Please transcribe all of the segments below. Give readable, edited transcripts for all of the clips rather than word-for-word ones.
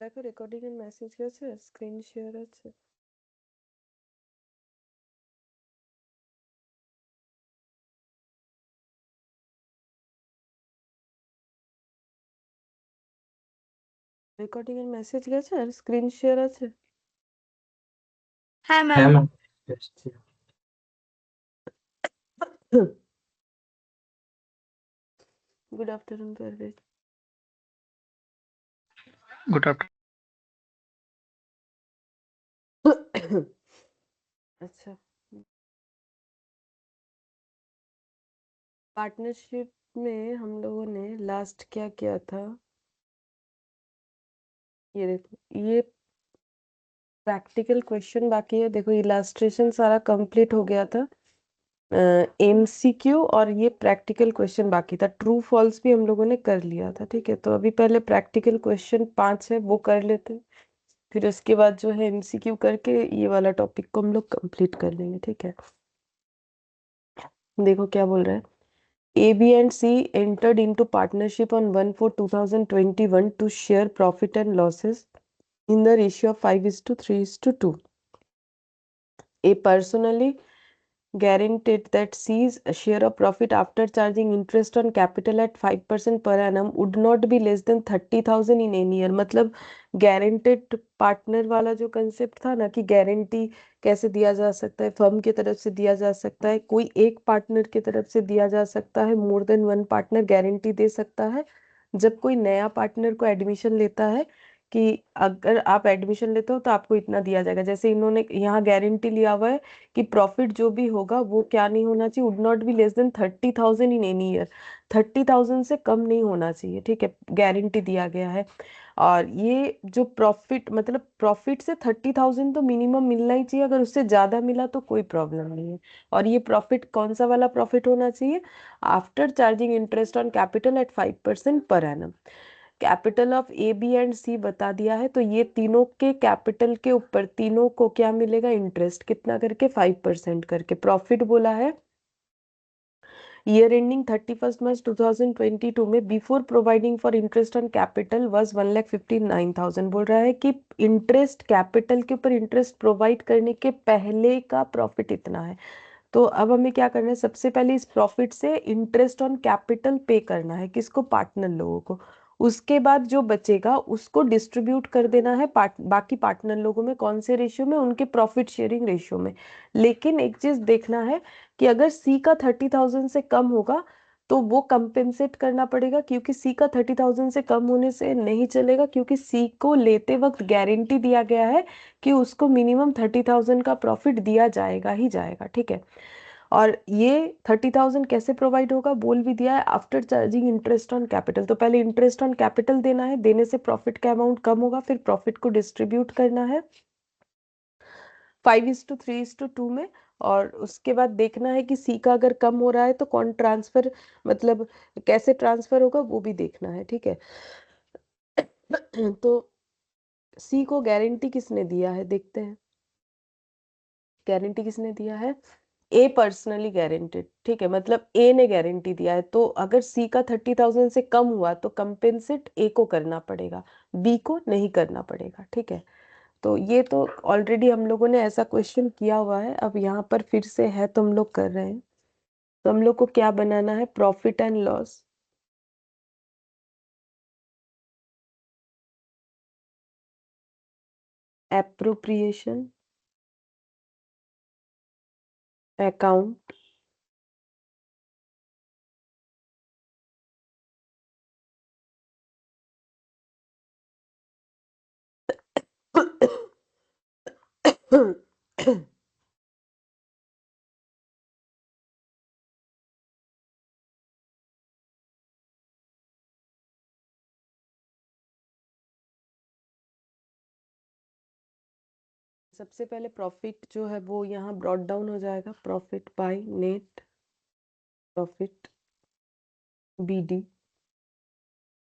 দেখো রেকর্ডিং এর মেসেজ গেছে, স্ক্রিন শেয়ার আছে। রেকর্ডিং এর মেসেজ গেছে আর স্ক্রিন শেয়ার আছে। হ্যাঁ হ্যাঁ ম্যাম। ম্যাম এসছি। Good afternoon Parvez. Good after अच्छा, पार्टनरशिप में हम लोगों ने लास्ट क्या किया था, ये देखो ये प्रैक्टिकल क्वेश्चन बाकी है। देखो इलास्ट्रेशन सारा कंप्लीट हो गया था, एमसीक्यू और ये प्रैक्टिकल क्वेश्चन बाकी था। ट्रू फॉल्स भी हम लोगों ने कर लिया था। ठीक है, तो अभी पहले प्रैक्टिकल क्वेश्चन 5 है वो कर लेते हैं, फिर उसके बाद जो है एमसीक्यू करके ये वाला टॉपिक को हम लोग कंप्लीट कर लेंगे। ठीक है, देखो क्या बोल रहा है। A, B and C entered into partnership on 1/4/2021 to share profit and losses in the ratio of 5:3:2. A personally guaranteed that C's share of profit after charging interest on capital at 5% per annum would not be less than 30,000 in any year। मतलब guaranteed partner वाला जो concept था ना कि guarantee कैसे दिया जा सकता है, फर्म की तरफ से दिया जा सकता है, कोई एक पार्टनर की तरफ से दिया जा सकता है, more than one partner guarantee दे सकता है। जब कोई नया पार्टनर को एडमिशन लेता है कि अगर आप एडमिशन लेते हो तो आपको इतना दिया जाएगा, जैसे इन्होंने यहाँ गारंटी लिया हुआ है कि प्रॉफिट जो भी होगा वो क्या नहीं होना चाहिए, would not be less than 30,000 in any year. 30,000 से कम नहीं होना चाहिए। ठीक है, गारंटी दिया गया है। और ये जो प्रॉफिट मतलब प्रॉफिट से 30,000 तो मिनिमम मिलना ही चाहिए, अगर उससे ज्यादा मिला तो कोई प्रॉब्लम नहीं है। और ये प्रॉफिट कौन सा वाला प्रॉफिट होना चाहिए, after charging interest on capital at 5% per annum. Capital of A B and C बता दिया है, तो ये तीनों के कैपिटल के ऊपर तीनों को क्या मिलेगा, इंटरेस्ट कितना करके, 5% करके। प्रॉफिट बोला है ईयर एंडिंग 31 मार्च 2022 में before providing for interest on capital was 1,59,000। बोल रहा है कि इंटरेस्ट कैपिटल के ऊपर इंटरेस्ट प्रोवाइड करने के पहले का प्रॉफिट इतना है। तो अब हमें क्या करना है, सबसे पहले इस प्रॉफिट से इंटरेस्ट ऑन कैपिटल पे करना है, किसको, पार्टनर लोगों को। उसके बाद जो बचेगा उसको डिस्ट्रीब्यूट कर देना है बाकी पार्टनर लोगों में, कौन से रेशियो में, उनके प्रॉफिट शेयरिंग रेशियो में। लेकिन एक चीज देखना है कि अगर सी का 30,000 से कम होगा तो वो कंपेंसेट करना पड़ेगा, क्योंकि सी का 30,000 से कम होने से नहीं चलेगा, क्योंकि सी को लेते वक्त गारंटी दिया गया है कि उसको मिनिमम 30,000 का प्रॉफिट दिया जाएगा ही जाएगा। ठीक है, और ये 30,000 कैसे प्रोवाइड होगा बोल भी दिया है, after charging interest on capital. तो पहले इंटरेस्ट ऑन कैपिटल देना है, देने से प्रॉफिट का अमाउंट कम होगा, फिर प्रॉफिट को डिस्ट्रीब्यूट करना है 5:3:2 में। और उसके बाद देखना है कि सी का अगर कम हो रहा है तो कौन ट्रांसफर, मतलब कैसे ट्रांसफर होगा वो भी देखना है। ठीक है, तो सी को गारंटी किसने दिया है देखते हैं, गारंटी किसने दिया है, ए पर्सनली गारंटेड। ठीक है, मतलब ए ने गारंटी दिया है, तो अगर सी का 30,000 से कम हुआ तो कंपेंसेट ए को करना पड़ेगा, बी को नहीं करना पड़ेगा। ठीक है, तो ये तो ऑलरेडी हम लोगों ने ऐसा क्वेश्चन किया हुआ है, अब यहाँ पर फिर से है तो हम लोग कर रहे हैं। तो हम लोग को क्या बनाना है, profit and loss, appropriation account, सबसे पहले प्रॉफिट जो है वो यहाँ ब्रॉट डाउन हो जाएगा, profit by net profit b d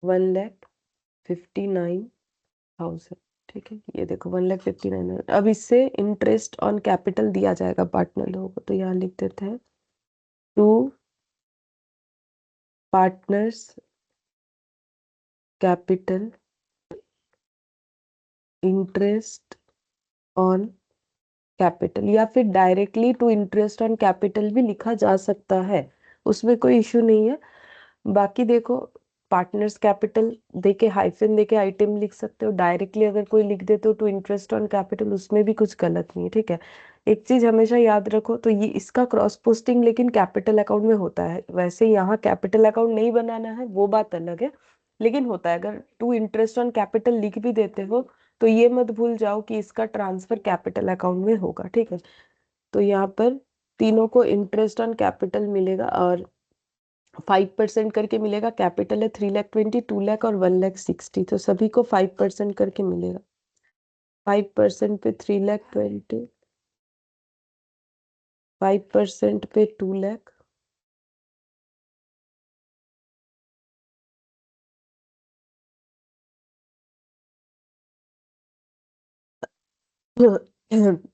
1,59,000। ठीक है, ये देखो 1,59,000। अब इससे इंटरेस्ट ऑन कैपिटल दिया जाएगा पार्टनर लोगों को, तो यहाँ लिख देते हैं to partners capital interest on capital, या फिर directly to interest on capital भी लिखा जा सकता है, उसमें कोई इश्यू नहीं है। बाकी देखो, पार्टनर्स कैपिटल देके हाइफन देके आइटम लिख सकते हो, डायरेक्टली अगर कोई लिख देते हो टू इंटरेस्ट ऑन कैपिटल, उसमें भी कुछ गलत नहीं है, ठीक है। एक चीज हमेशा याद रखो, तो ये इसका क्रॉस पोस्टिंग लेकिन कैपिटल अकाउंट में होता है। वैसे यहाँ कैपिटल अकाउंट नहीं बनाना है, वो बात अलग है, लेकिन होता है। अगर टू इंटरेस्ट ऑन कैपिटल लिख भी देते हो तो ये मत भूल जाओ कि इसका ट्रांसफर कैपिटल अकाउंट में होगा, ठीक है। तो यहाँ पर तीनों को इंटरेस्ट ऑन कैपिटल मिलेगा, और 5% करके मिलेगा। कैपिटल है 3,20,000, 2,00,000 और 1,60,000, तो सभी को 5% करके मिलेगा। 5% पे 3,20,000, 5% पे 2,00,000,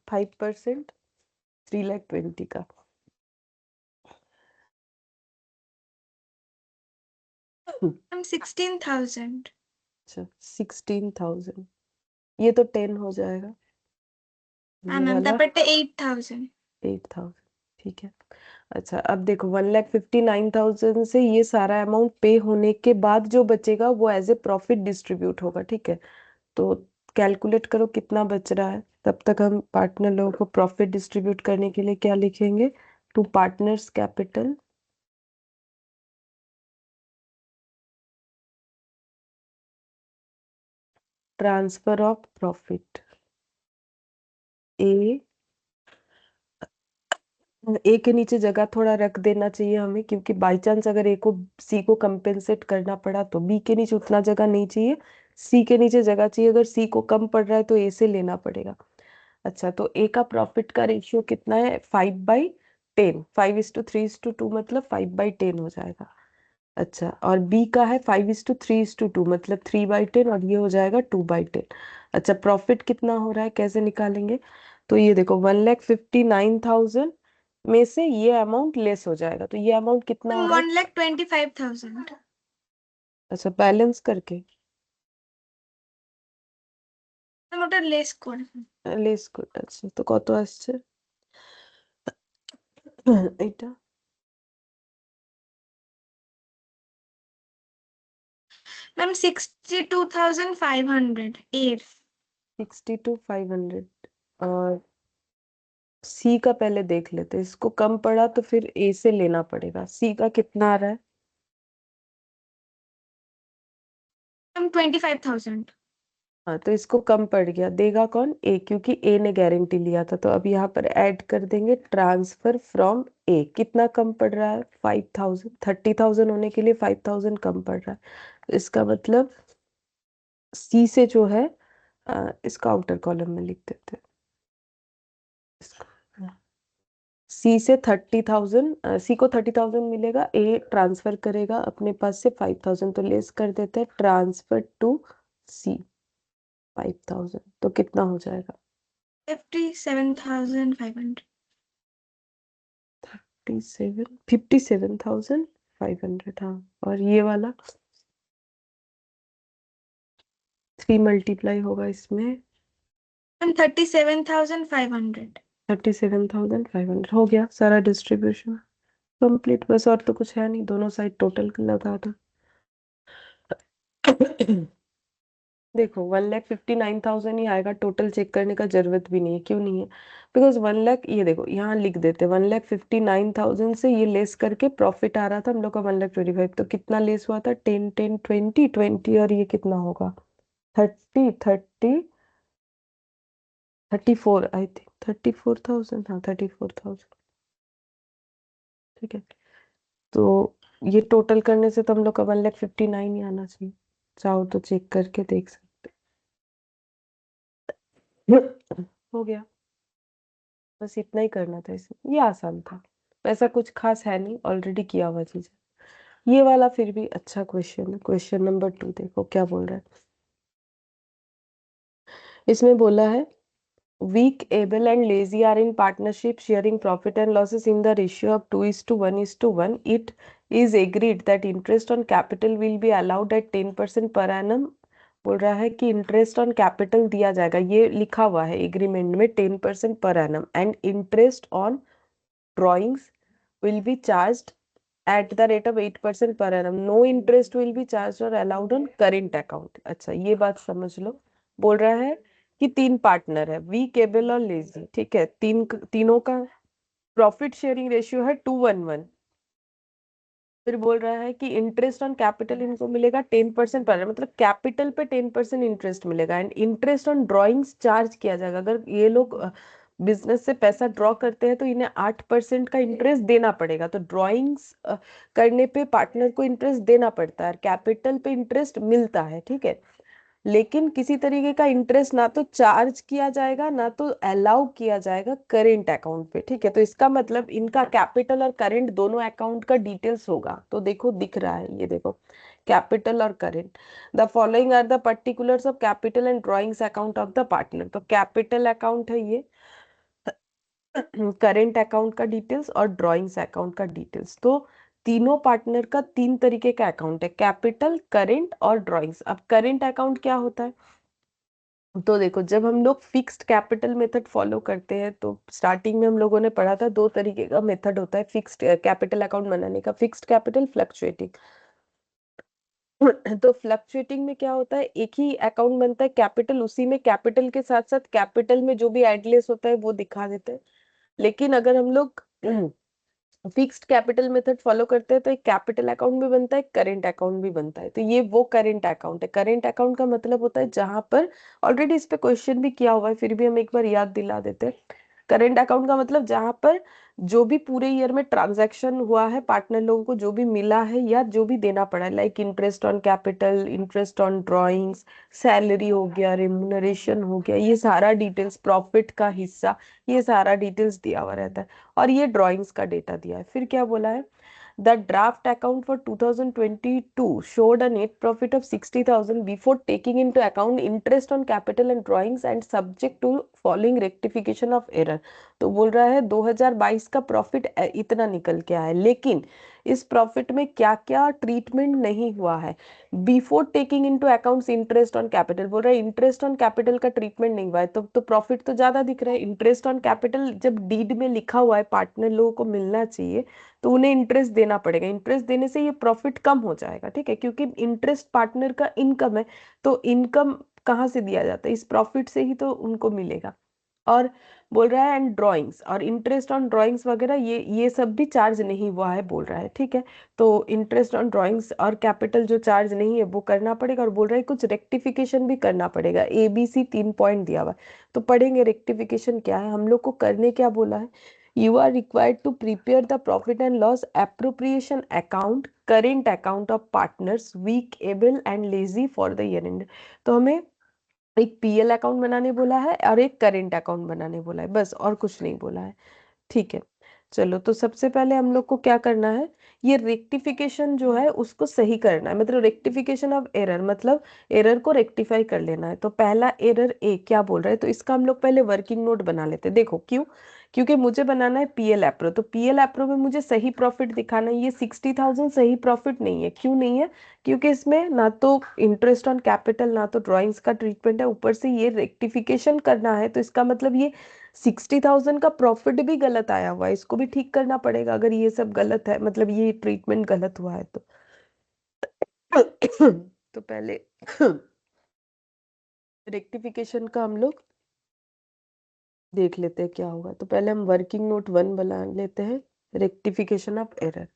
फाइव परसेंट 3,20,000 का। मैम 16,000। अच्छा, 16,000, ये तो 10 हो जाएगा, हाँ ये मैम, वाला तापर 8,000। 8,000, ठीक है। अच्छा, अब देखो 1,59,000 से ये सारा अमाउंट पे होने के बाद जो बचेगा वो एज ए प्रॉफिट डिस्ट्रीब्यूट होगा, ठीक है। तो कैलकुलेट करो कितना बच रहा है, तब तक हम पार्टनर लोगों को प्रॉफिट डिस्ट्रीब्यूट करने के लिए क्या लिखेंगे, two partners capital transfer of profit. A A के नीचे जगह थोड़ा रख देना चाहिए हमें, क्योंकि बाई चांस अगर ए को सी को कंपेंसेट करना पड़ा तो बी के नीचे उतना जगह नहीं चाहिए, सी के नीचे जगह चाहिए। अगर सी को कम पड़ रहा है तो ए से लेना पड़ेगा। अच्छा, तो ए का प्रॉफिट का रेशियो कितना है, 5/10, 5:3:2, मतलब 5/10 हो जाएगा। अच्छा, और बी का है 5:3:2, मतलब 3/10, और ये हो जाएगा 2/10। अच्छा, प्रॉफिट कितना हो रहा है, कैसे निकालेंगे, तो ये देखो 1,59,000 में से ये अमाउंट लेस हो जाएगा, तो ये अमाउंट कितना हो रहा है। 1,25,000। अच्छा, बैलेंस करके मैम ওটা লেস করে। লেস করতে, আচ্ছা তো কত আসছে এটা, मैम 62,500 এর। 62,500। और सी का पहले देख लेते हैं, इसको कम पड़ा तो फिर ए से लेना पड़ेगा। सी का कितना आ रहा है, मैम 25,000। हाँ तो इसको कम पड़ गया, देगा कौन, ए, क्योंकि ए ने गारंटी लिया था। तो अब यहाँ पर ऐड कर देंगे ट्रांसफर फ्रॉम ए। कितना कम पड़ रहा है, 5,000, 30,000 होने के लिए 5,000 कम पड़ रहा है। तो इसका मतलब सी से जो है, इसका आउटर कॉलम में लिख देते हैं इसको। सी से 30,000, सी को 30,000 मिलेगा, ए ट्रांसफर करेगा अपने पास से 5,000, तो लेस कर देते हैं ट्रांसफर टू सी 5,000, तो कितना हो जाएगा, 57,500। 57,500, हाँ। और ये वाला 3 मल्टीप्लाई होगा इसमें, मैम 37,500। 37,500 हो गया सारा डिस्ट्रीब्यूशन कंप्लीट। बस और तो कुछ है नहीं, दोनों साइड टोटल लगा था। देखो 1,59,000 ही आएगा, टोटल चेक करने का जरूरत भी नहीं है। क्यों नहीं है, बिकॉज 1,00,000, ये देखो यहाँ लिख देते 1,59,000 से ये लेस करके प्रॉफिट आ रहा था हम लोग का 1,25,000, तो कितना लेस हुआ था, 10, 10, 20, 20, और ये कितना होगा, 30, 30, 34, आई थिंक 34,000, हाँ 34,000, ठीक है। तो ये टोटल करने से तो हम लोग का 1,59,000 ही आना चाहिए। चाहो तो चेक करके देख सकते हो। हो गया, बस इतना ही करना था इसमें, ये आसान था, ऐसा कुछ खास है नहीं, ऑलरेडी किया हुआ चीज है। ये वाला फिर भी अच्छा क्वेश्चन है। क्वेश्चन नंबर 2 देखो क्या बोल रहा है, इसमें बोला है weak, able and lazy are in partnership sharing profit and losses in the ratio of 2:1:1. It is agreed that interest on capital will be allowed at 10% per annum बोल रहा है कि इंटरेस्ट ऑन कैपिटल दिया जाएगा, ये लिखा हुआ है एग्रीमेंट में 10% per annum, and interest on drawings will be charged at the rate of 8% per annum. No interest will be charged or allowed on current account. अच्छा, ये बात समझ लो। बोल रहा है कि तीन पार्टनर है, वी, केबल और लेजी, ठीक है। तीनों का प्रॉफिट शेयरिंग रेशियो है 2:1. फिर बोल रहा है कि इंटरेस्ट ऑन कैपिटल इनको मिलेगा 10% पर, मतलब कैपिटल पे 10% इंटरेस्ट मिलेगा, and interest on drawings charge किया जाएगा। अगर ये लोग बिजनेस से पैसा ड्रॉ करते हैं तो इन्हें 8% का इंटरेस्ट देना पड़ेगा। तो ड्रॉइंग्स करने पे पार्टनर को इंटरेस्ट देना पड़ता है, कैपिटल पे इंटरेस्ट मिलता है, ठीक है। लेकिन किसी तरीके का इंटरेस्ट ना तो चार्ज किया जाएगा ना तो अलाउ किया जाएगा करेंट अकाउंट पे, ठीक है। तो इसका मतलब इनका कैपिटल और करेंट दोनों अकाउंट का डिटेल्स होगा। तो देखो दिख रहा है, ये देखो कैपिटल और current. The following are the particulars of capital and drawings account of the partner. तो कैपिटल अकाउंट है ये, करेंट अकाउंट का डिटेल्स और ड्रॉइंग्स अकाउंट का डिटेल्स। तो तीनों पार्टनर का तीन तरीके का अकाउंट है, कैपिटल, करेंट और ड्रॉइंग्स। अब करेंट अकाउंट क्या होता है? तो देखो, जब हम लोग फिक्स्ड कैपिटल मेथड फॉलो करते हैं तो स्टार्टिंग में हम लोगों ने पढ़ा था, दो तरीके का मेथड होता है फिक्स्ड कैपिटल अकाउंट बनाने का, फिक्स्ड कैपिटल, फ्लक्चुएटिंग। तो फ्लक्चुएटिंग में क्या होता है, एक ही अकाउंट बनता है कैपिटल, उसी में कैपिटल के साथ साथ कैपिटल में जो भी एडलेस होता है वो दिखा देते हैं। लेकिन अगर हम लोग फिक्स्ड कैपिटल मेथड फॉलो करते हैं तो एक कैपिटल अकाउंट भी बनता है, करेंट अकाउंट भी बनता है। तो ये वो करेंट अकाउंट है। करेंट अकाउंट का मतलब होता है जहां पर, ऑलरेडी इस पे क्वेश्चन भी किया हुआ है, फिर भी हम एक बार याद दिला देते हैं। करेंट अकाउंट का मतलब जहां पर जो भी पूरे ईयर में ट्रांजैक्शन हुआ है, पार्टनर लोगों को जो भी मिला है या जो भी देना पड़ा है, like interest on capital, interest on drawings, salary हो गया, रेमुनरेशन हो गया, ये सारा डिटेल्स, प्रॉफिट का हिस्सा, ये सारा डिटेल्स दिया हुआ रहता है। और ये ड्राइंग्स का डेटा दिया है। फिर क्या बोला है, the draft account for 2022 showed a net profit of 60,000 before taking into account interest on capital and drawings and subject to following rectification of error। तो बोल रहा है 2022 का प्रॉफिट इतना निकल के आया है, लेकिन इस प्रॉफिट में क्या क्या ट्रीटमेंट नहीं हुआ है। Before taking into accounts interest on capital, बोल रहा है इंटरेस्ट ऑन कैपिटल का ट्रीटमेंट नहीं हुआ है, तो प्रॉफिट तो ज्यादा दिख रहा है। इंटरेस्ट ऑन कैपिटल जब डीड में लिखा हुआ है, पार्टनर लोगों को मिलना चाहिए, तो उन्हें इंटरेस्ट देना पड़ेगा। इंटरेस्ट देने से ये प्रॉफिट कम हो जाएगा, ठीक है, क्योंकि इंटरेस्ट पार्टनर का इनकम है। तो इनकम कहाँ से दिया जाता है, इस प्रॉफिट से ही तो उनको मिलेगा। और बोल रहा है एंड ड्राइंग्स और इंटरेस्ट ऑन ड्राइंग्स वगैरह, ये सब भी चार्ज नहीं हुआ है, बोल रहा है, ठीक है। तो इंटरेस्ट ऑन ड्राइंग्स और कैपिटल जो चार्ज नहीं है वो करना पड़ेगा। और बोल रहा है कुछ रेक्टिफिकेशन भी करना पड़ेगा। ABC 3 पॉइंट दिया हुआ है, तो पढ़ेंगे रेक्टिफिकेशन क्या है। हम लोग को करने क्या बोला है, you are required to prepare the profit and loss appropriation account, current account of partners, Weak, Able and Lazy for the year end. तो हमें एक PL अकाउंट बनाने बोला है और एक करेंट अकाउंट बनाने बोला है, बस, और कुछ नहीं बोला है, ठीक है। चलो, तो सबसे पहले हम लोग को क्या करना है, ये रेक्टिफिकेशन जो है उसको सही करना है, मतलब रेक्टिफिकेशन ऑफ एरर, मतलब एरर को रेक्टिफाई कर लेना है। तो पहला एरर ए क्या बोल रहा है, तो इसका हम लोग पहले वर्किंग नोट बना लेते हैं। देखो क्यों, क्योंकि मुझे बनाना है PL एप्रो, तो PL एप्रो में मुझे सही प्रॉफिट दिखाना है। ये 60,000 सही प्रॉफिट नहीं है, क्यों नहीं है, क्योंकि इसमें ना तो इंटरेस्ट ऑन कैपिटल ना तो ड्राइंग्स का ट्रीटमेंट है, ऊपर से ये रेक्टिफिकेशन करना है। तो इसका मतलब ये 60,000 का प्रॉफिट भी गलत आया हुआ है, इसको भी ठीक करना पड़ेगा अगर ये सब गलत है, मतलब ये ट्रीटमेंट गलत हुआ है तो। तो पहले रेक्टिफिकेशन का हम लोग देख लेते हैं क्या होगा। तो पहले हम वर्किंग नोट 1 बना लेते हैं, rectification of error.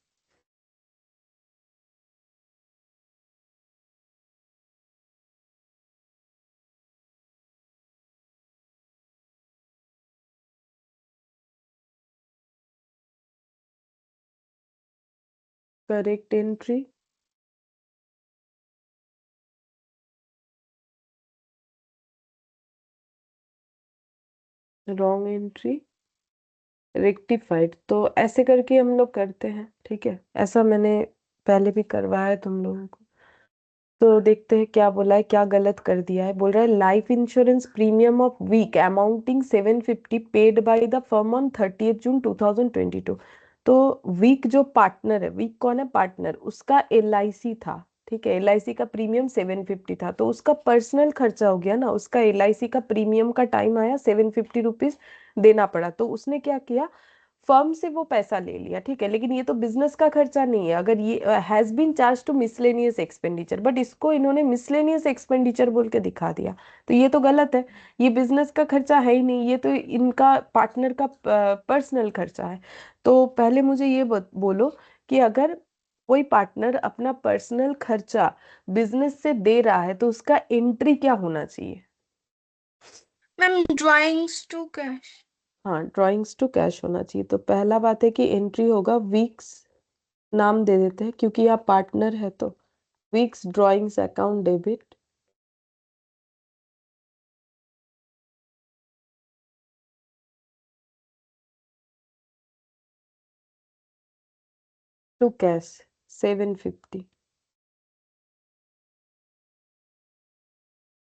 Correct entry, wrong entry, rectified. तो ऐसे करके हम लोग करते हैं, ठीक है। ऐसा मैंने पहले भी करवाया है तुम लोगों को। तो देखते हैं क्या बोला है, क्या गलत कर दिया है। बोल रहा है life insurance premium of Weak amounting 750 paid by the firm on 30th June 2022। तो वीक जो पार्टनर है, वीक कौन है, पार्टनर, उसका LIC था, ठीक है, LIC का प्रीमियम 750 था, तो उसका पर्सनल खर्चा हो गया ना, उसका LIC का प्रीमियम का टाइम आया, 750 रुपीज देना पड़ा, तो उसने क्या किया, फर्म से वो पैसा ले लिया, ठीक है, लेकिन ये तो बिजनेस का खर्चा नहीं है, अगर ये has been charge to miscellaneous expenditure, but इसको इन्होंने मिसलेनियस एक्सपेंडिचर बोल के दिखा दिया, तो ये तो गलत है, ये बिजनेस का खर्चा है ही नहीं, ये तो इनका पार्टनर का पर्सनल खर्चा है। तो पहले मुझे ये बोलो कि अगर कोई पार्टनर अपना पर्सनल खर्चा बिजनेस से दे रहा है तो उसका एंट्री क्या होना चाहिए? Ma'am drawings to cash. हाँ, ड्राइंग्स टू कैश होना चाहिए, तो पहला बात है कि एंट्री होगा वीक्स, नाम दे देते हैं क्योंकि आप पार्टनर है, तो Weak's drawings account debit to cash 750।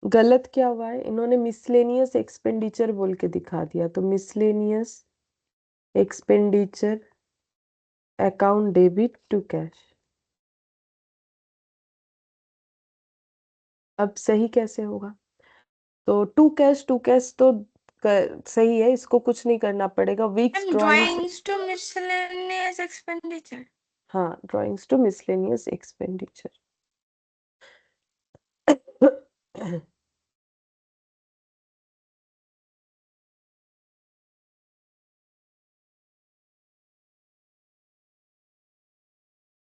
गलत क्या हुआ है, इन्होंने मिसलेनियस एक्सपेंडिचर बोल के दिखा दिया, तो miscellaneous expenditure account debit to cash. अब सही कैसे होगा? तो टू कैश तो सही है, इसको कुछ नहीं करना पड़ेगा, Weak's ma'am drawings. Drawings to miscellaneous expenditure. हाँ, ड्राइंग्स टू मिसलेनियस एक्सपेंडिचर।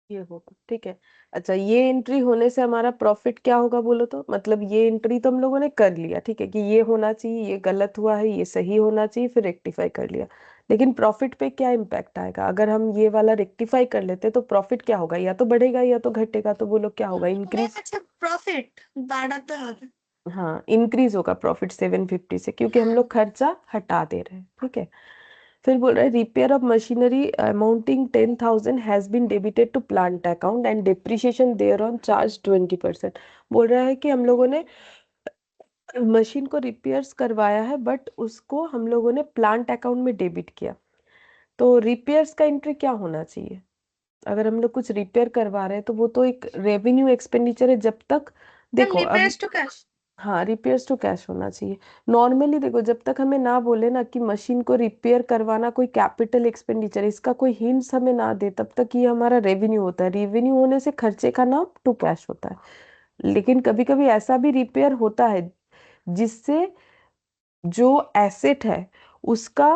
ये होगा, ठीक है। अच्छा, ये एंट्री होने से हमारा प्रॉफिट क्या होगा बोलो तो, मतलब ये एंट्री तो हम लोगों ने कर लिया, ठीक है, कि ये होना चाहिए, ये गलत हुआ है, ये सही होना चाहिए, फिर रेक्टिफाई कर लिया, लेकिन प्रॉफिट पे क्या इम्पैक्ट आएगा अगर हम ये वाला रेक्टिफाई कर लेते, तो प्रॉफिट क्या होगा, या तो बढ़ेगा या तो घटेगा, तो बोलो क्या होगा, मैम इंक्रीज। अच्छा प्रॉफिट बढ़ाता है। हाँ, इंक्रीज होगा प्रॉफिट 750 से, क्योंकि हम लोग खर्चा हटा दे रहे हैं, ठीक है। फिर बोल रहा है repair of machinery amounting 10,000 has been debited to plant account and depreciation there on charge 20%। बोल रहा है कि हम लोगों ने मशीन को रिपेयर्स करवाया है, बट उसको हम लोगों ने प्लांट अकाउंट में डेबिट किया, तो रिपेयर्स का एंट्री क्या होना चाहिए? अगर हम लोग कुछ रिपेयर करवा रहे हैं तो वो तो एक रेवेन्यू एक्सपेंडिचर है, जब तक मैम देखो अब। Repairs to cash. हाँ, रिपेयर्स टू कैश होना चाहिए। नॉर्मली देखो, जब तक हमें ना बोले ना कि मशीन को रिपेयर करवाना कोई कैपिटल एक्सपेंडिचर, इसका कोई हिंट्स हमें ना दे, तब तक ये हमारा रेवेन्यू होता है, रेवेन्यू होने से खर्चे का नाम टू कैश होता है। लेकिन कभी कभी ऐसा भी रिपेयर होता है जिससे जो एसेट है उसका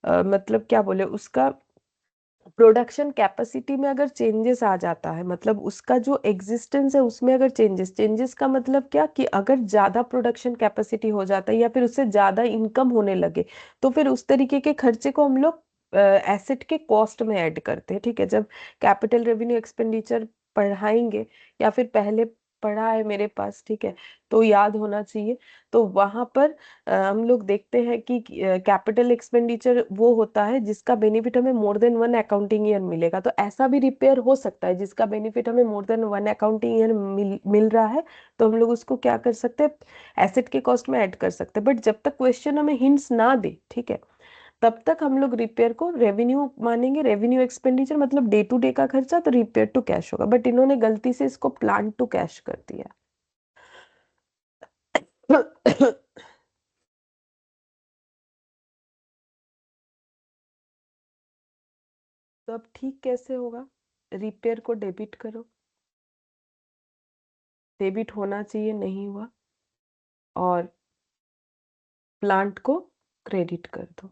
मतलब क्या बोले, उसका प्रोडक्शन कैपेसिटी में अगर चेंजेस आ जाता है, मतलब उसका जो एग्जिस्टेंस है उसमें अगर चेंजेस चेंजेस का मतलब क्या, कि अगर ज्यादा प्रोडक्शन कैपेसिटी हो जाता है या फिर उससे ज्यादा इनकम होने लगे, तो फिर उस तरीके के खर्चे को हम लोग एसेट के कॉस्ट में ऐड करते हैं, ठीक है। जब कैपिटल रेवेन्यू एक्सपेंडिचर पढ़ाएंगे, या फिर पहले पढ़ा है मेरे पास, ठीक है, तो याद होना चाहिए, तो वहां पर हम लोग देखते हैं कि कैपिटल एक्सपेंडिचर वो होता है जिसका बेनिफिट हमें more than one accounting year मिलेगा, तो ऐसा भी रिपेयर हो सकता है जिसका बेनिफिट हमें more than one accounting year मिल रहा है, तो हम लोग उसको क्या कर सकते हैं, एसेट के कॉस्ट में ऐड कर सकते हैं, बट जब तक क्वेश्चन हमें हिंट्स ना दे, ठीक है, तब तक हम लोग रिपेयर को रेवेन्यू मानेंगे, रेवेन्यू एक्सपेंडिचर मतलब डे टू डे का खर्चा, तो रिपेयर टू कैश होगा, बट इन्होंने गलती से इसको प्लांट टू कैश कर दिया। तो अब ठीक कैसे होगा, रिपेयर को डेबिट करो, डेबिट होना चाहिए, नहीं हुआ, और प्लांट को क्रेडिट कर दो,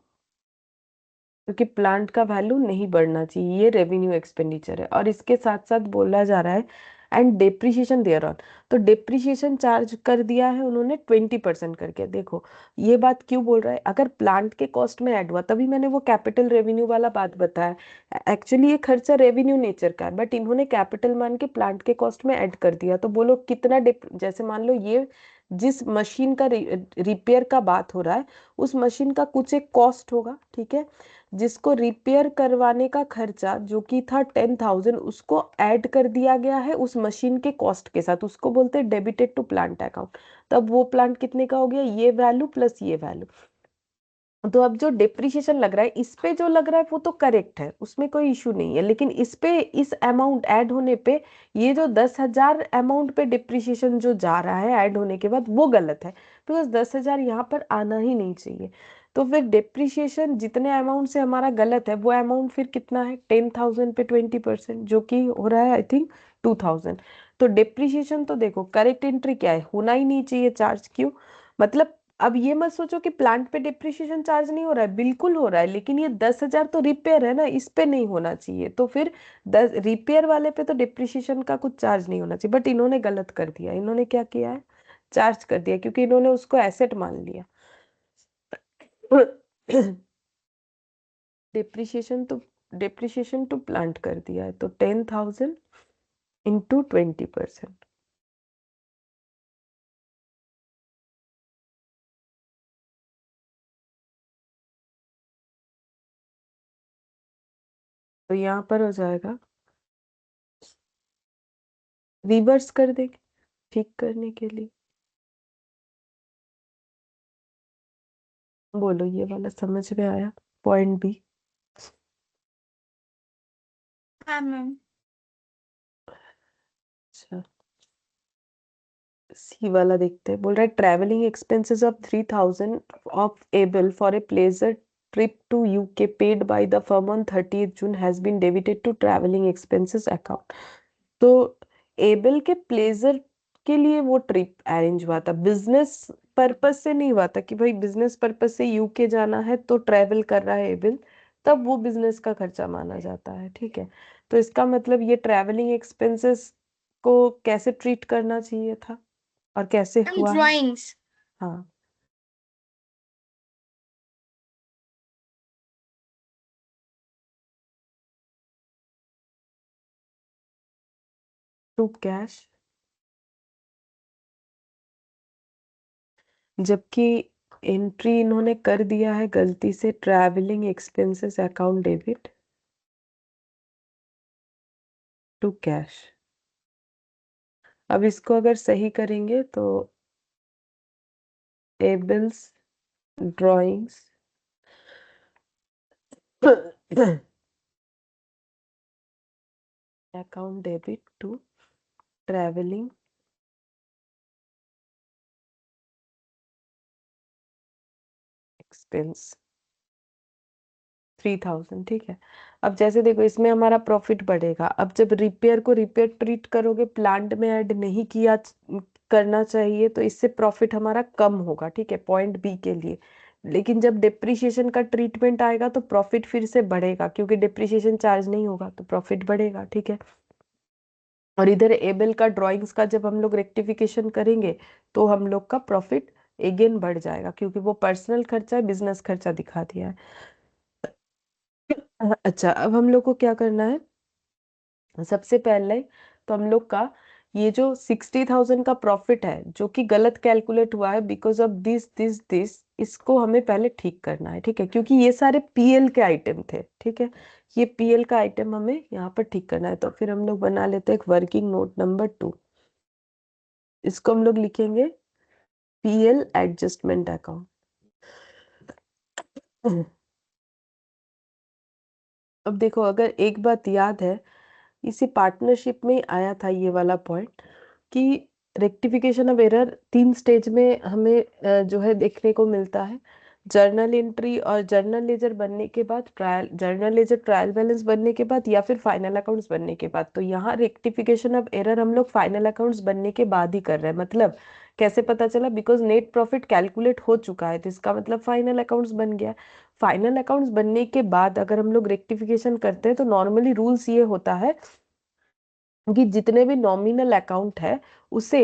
क्योंकि प्लांट का वैल्यू नहीं बढ़ना चाहिए, ये रेवेन्यू एक्सपेंडिचर है, और इसके साथ साथ बोला जा रहा है एंड डेप्रिसिएशन देयर ऑन, तो डेप्रिसिएशन चार्ज कर दिया है उन्होंने 20% करके। देखो, ये बात क्यों बोल रहा है, अगर प्लांट के कॉस्ट में ऐड हुआ, तभी मैंने वो कैपिटल रेवेन्यू वाला बात बताया, एक्चुअली ये खर्चा रेवेन्यू नेचर का है, बट इन्होंने कैपिटल मान के प्लांट के कॉस्ट में ऐड कर दिया, तो बोलो कितना जैसे मान लो ये जिस मशीन का रिपेयर का बात हो रहा है, उस मशीन का कुछ एक कॉस्ट होगा, ठीक है, जिसको रिपेयर करवाने का खर्चा जो कि था 10,000, उसको ऐड कर दिया गया है उस मशीन के कॉस्ट के साथ, उसको बोलते हैं डेबिटेड टू प्लांट अकाउंट। तब वो प्लांट कितने का हो गया, ये वैल्यू प्लस ये वैल्यू, तो अब जो डेप्रिसिएशन लग रहा है इस पे जो लग रहा है वो तो करेक्ट है, उसमें कोई इशू नहीं है, लेकिन इस पे इस अमाउंट ऐड होने पे ये जो 10,000 अमाउंट पे डिप्रिसिएशन जो जा रहा है ऐड होने के बाद वो गलत है, बिकॉज 10,000 यहाँ पर आना ही नहीं चाहिए। तो फिर डिप्रिसिएशन जितने अमाउंट से हमारा गलत है वो अमाउंट फिर कितना है, 10,000 पे 20%, जो कि हो रहा है आई थिंक 2,000। तो डिप्रिसिएशन तो देखो करेक्ट एंट्री क्या है, होना ही नहीं चाहिए चार्ज, क्यों, मतलब अब ये मत सोचो कि प्लांट पे डिप्रिसिएशन चार्ज नहीं हो रहा है, बिल्कुल हो रहा है, लेकिन ये 10,000 तो रिपेयर है ना, इस पे नहीं होना चाहिए, तो फिर 10 रिपेयर वाले पे तो डिप्रिसिएशन का कुछ चार्ज नहीं होना चाहिए, बट इन्होंने गलत कर दिया, इन्होंने क्या किया है, चार्ज कर दिया, क्योंकि इन्होंने उसको एसेट मान लिया। डिप्रिसिएशन टू प्लांट कर दिया है, तो 10,000 इंटू 20%। तो यहाँ पर हो जाएगा, रिवर्स कर देंगे ठीक करने के लिए। बोलो ये वाला समझ में आया, पॉइंट बी। हाँ मैम। अच्छा, सी वाला देखते हैं, बोल रहा है travelling expenses of 3,000 of Able for a pleasure trip to UK paid by the firm on 30th June has been debited to travelling expenses account. तो एबल के प्लेजर के लिए वो ट्रिप अरेंज हुआ था, बिजनेस पर्पस से नहीं हुआ था कि भाई बिजनेस पर्पस से यूके जाना है तो ट्रैवल कर रहा है एबल, तब वो बिजनेस का खर्चा माना जाता है, ठीक है। तो इसका मतलब ये ट्रैवलिंग एक्सपेंसेस को कैसे ट्रीट करना चाहिए था और कैसे मैम हुआ है। ड्राइंग्स। हाँ, टू कैश, जबकि एंट्री इन्होंने कर दिया है गलती से travelling expenses account debit to cash. अब इसको अगर सही करेंगे तो Abel's drawings account debit to travelling expense 3,000, ठीक है। अब जैसे देखो इसमें हमारा प्रॉफिट बढ़ेगा, अब जब रिपेयर को रिपेयर ट्रीट करोगे, प्लांट में ऐड नहीं किया करना चाहिए, तो इससे प्रॉफिट हमारा कम होगा, ठीक है, पॉइंट बी के लिए। लेकिन जब डिप्रिशिएशन का ट्रीटमेंट आएगा तो प्रॉफिट फिर से बढ़ेगा, क्योंकि डिप्रिशिएशन चार्ज नहीं होगा तो प्रॉफिट बढ़ेगा, ठीक है। और इधर एबल का ड्राइंग्स का जब हम लोग रेक्टिफिकेशन करेंगे तो हम लोग का प्रॉफिट अगेन बढ़ जाएगा, क्योंकि वो पर्सनल खर्चा है, बिजनेस खर्चा दिखा दिया है। अच्छा, अब हम लोग को क्या करना है, सबसे पहले तो हम लोग का ये जो 60,000 का प्रॉफिट है जो कि गलत कैलकुलेट हुआ है बिकॉज ऑफ दिस, इसको हमें पहले ठीक करना है, ठीक है, क्योंकि ये सारे पीएल के आइटम थे, ठीक है। ये पीएल का आइटम हमें यहाँ पर ठीक करना है, तो फिर हम लोग बना लेते हैं एक वर्किंग नोट नंबर 2। इसको हम लोग लिखेंगे पीएल एडजस्टमेंट अकाउंट। अब देखो अगर एक बात याद है, इसी पार्टनरशिप में आया था ये वाला पॉइंट कि रेक्टिफिकेशन ऑफ एरर 3 स्टेज में हमें जो है देखने को मिलता है, जर्नल एंट्री और जर्नल लेजर बनने के बाद, trial journal ledger trial balance बनने के बाद, या फिर फाइनल अकाउंट्स बनने के बाद। तो यहाँ रेक्टिफिकेशन ऑफ एरर हम लोग फाइनल अकाउंट्स बनने के बाद ही कर रहे हैं, मतलब कैसे पता चला, बिकॉज नेट प्रॉफिट कैलकुलेट हो चुका है, तो इसका मतलब फाइनल अकाउंट्स बन गया। फाइनल अकाउंट्स बनने के बाद अगर हम लोग रेक्टिफिकेशन करते हैं तो नॉर्मली रूल्स ये होता है कि जितने भी नॉमिनल अकाउंट है उसे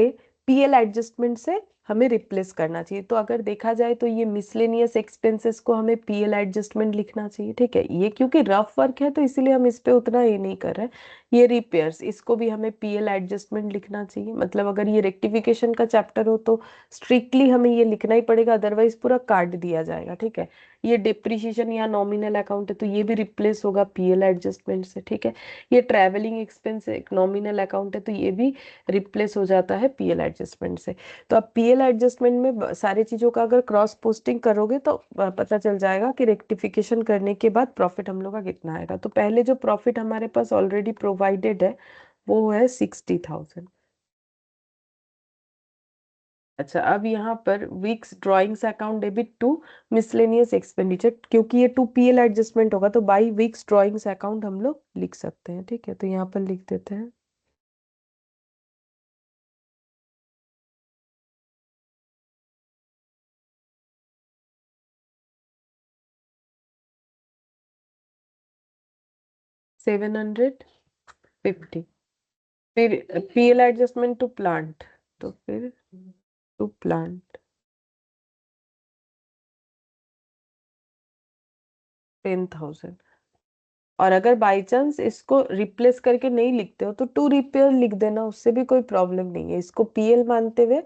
पीएल एडजस्टमेंट से हमें रिप्लेस करना चाहिए। तो अगर देखा जाए तो ये मिसलेनियस एक्सपेंसेस को हमें पीएल एडजस्टमेंट लिखना चाहिए, ठीक है। ये क्योंकि रफ वर्क है तो इसीलिए हम इस पे उतना ये नहीं कर रहे हैं, ये रिपेयर्स, इसको भी हमें पीएल एडजस्टमेंट लिखना चाहिए। मतलब अगर ये रेक्टिफिकेशन का चैप्टर हो तो स्ट्रिक्टली हमें ये लिखना ही पड़ेगा, अदरवाइज पूरा काट दिया जाएगा। ठीक है, ये डिप्रिशिएशन या नॉमिनल अकाउंट है तो ये भी रिप्लेस होगा पीएल एडजस्टमेंट से। ठीक है, ये ट्रैवलिंग एक्सपेंस एक नॉमिनल अकाउंट है तो ये भी रिप्लेस हो जाता है पीएल एडजस्टमेंट से। तो अब पीएल एडजस्टमेंट में सारी चीज़ों का अगर क्रॉस पोस्टिंग करोगे तो पता चल जाएगा कि रेक्टिफिकेशन करने के बाद प्रॉफिट हम लोग का कितना आएगा। तो पहले जो प्रॉफिट हमारे पास ऑलरेडी प्रोवाइडेड है वो है 60,000। अच्छा, अब यहाँ पर Weak's drawings account debit to miscellaneous expenditure, क्योंकि ये टू पीएल एडजस्टमेंट होगा तो बाई वीक्स ड्राइंग्स अकाउंट हम लोग लिख सकते हैं। ठीक है, तो यहाँ पर लिख देते हैं 750। फिर पीएल एडजस्टमेंट टू प्लांट, तो फिर टू प्लांट 10,000। और अगर बाई चांस इसको रिप्लेस करके नहीं लिखते हो तो टू रिपेयर लिख देना, उससे भी कोई प्रॉब्लम नहीं है। इसको पीएल मानते हुए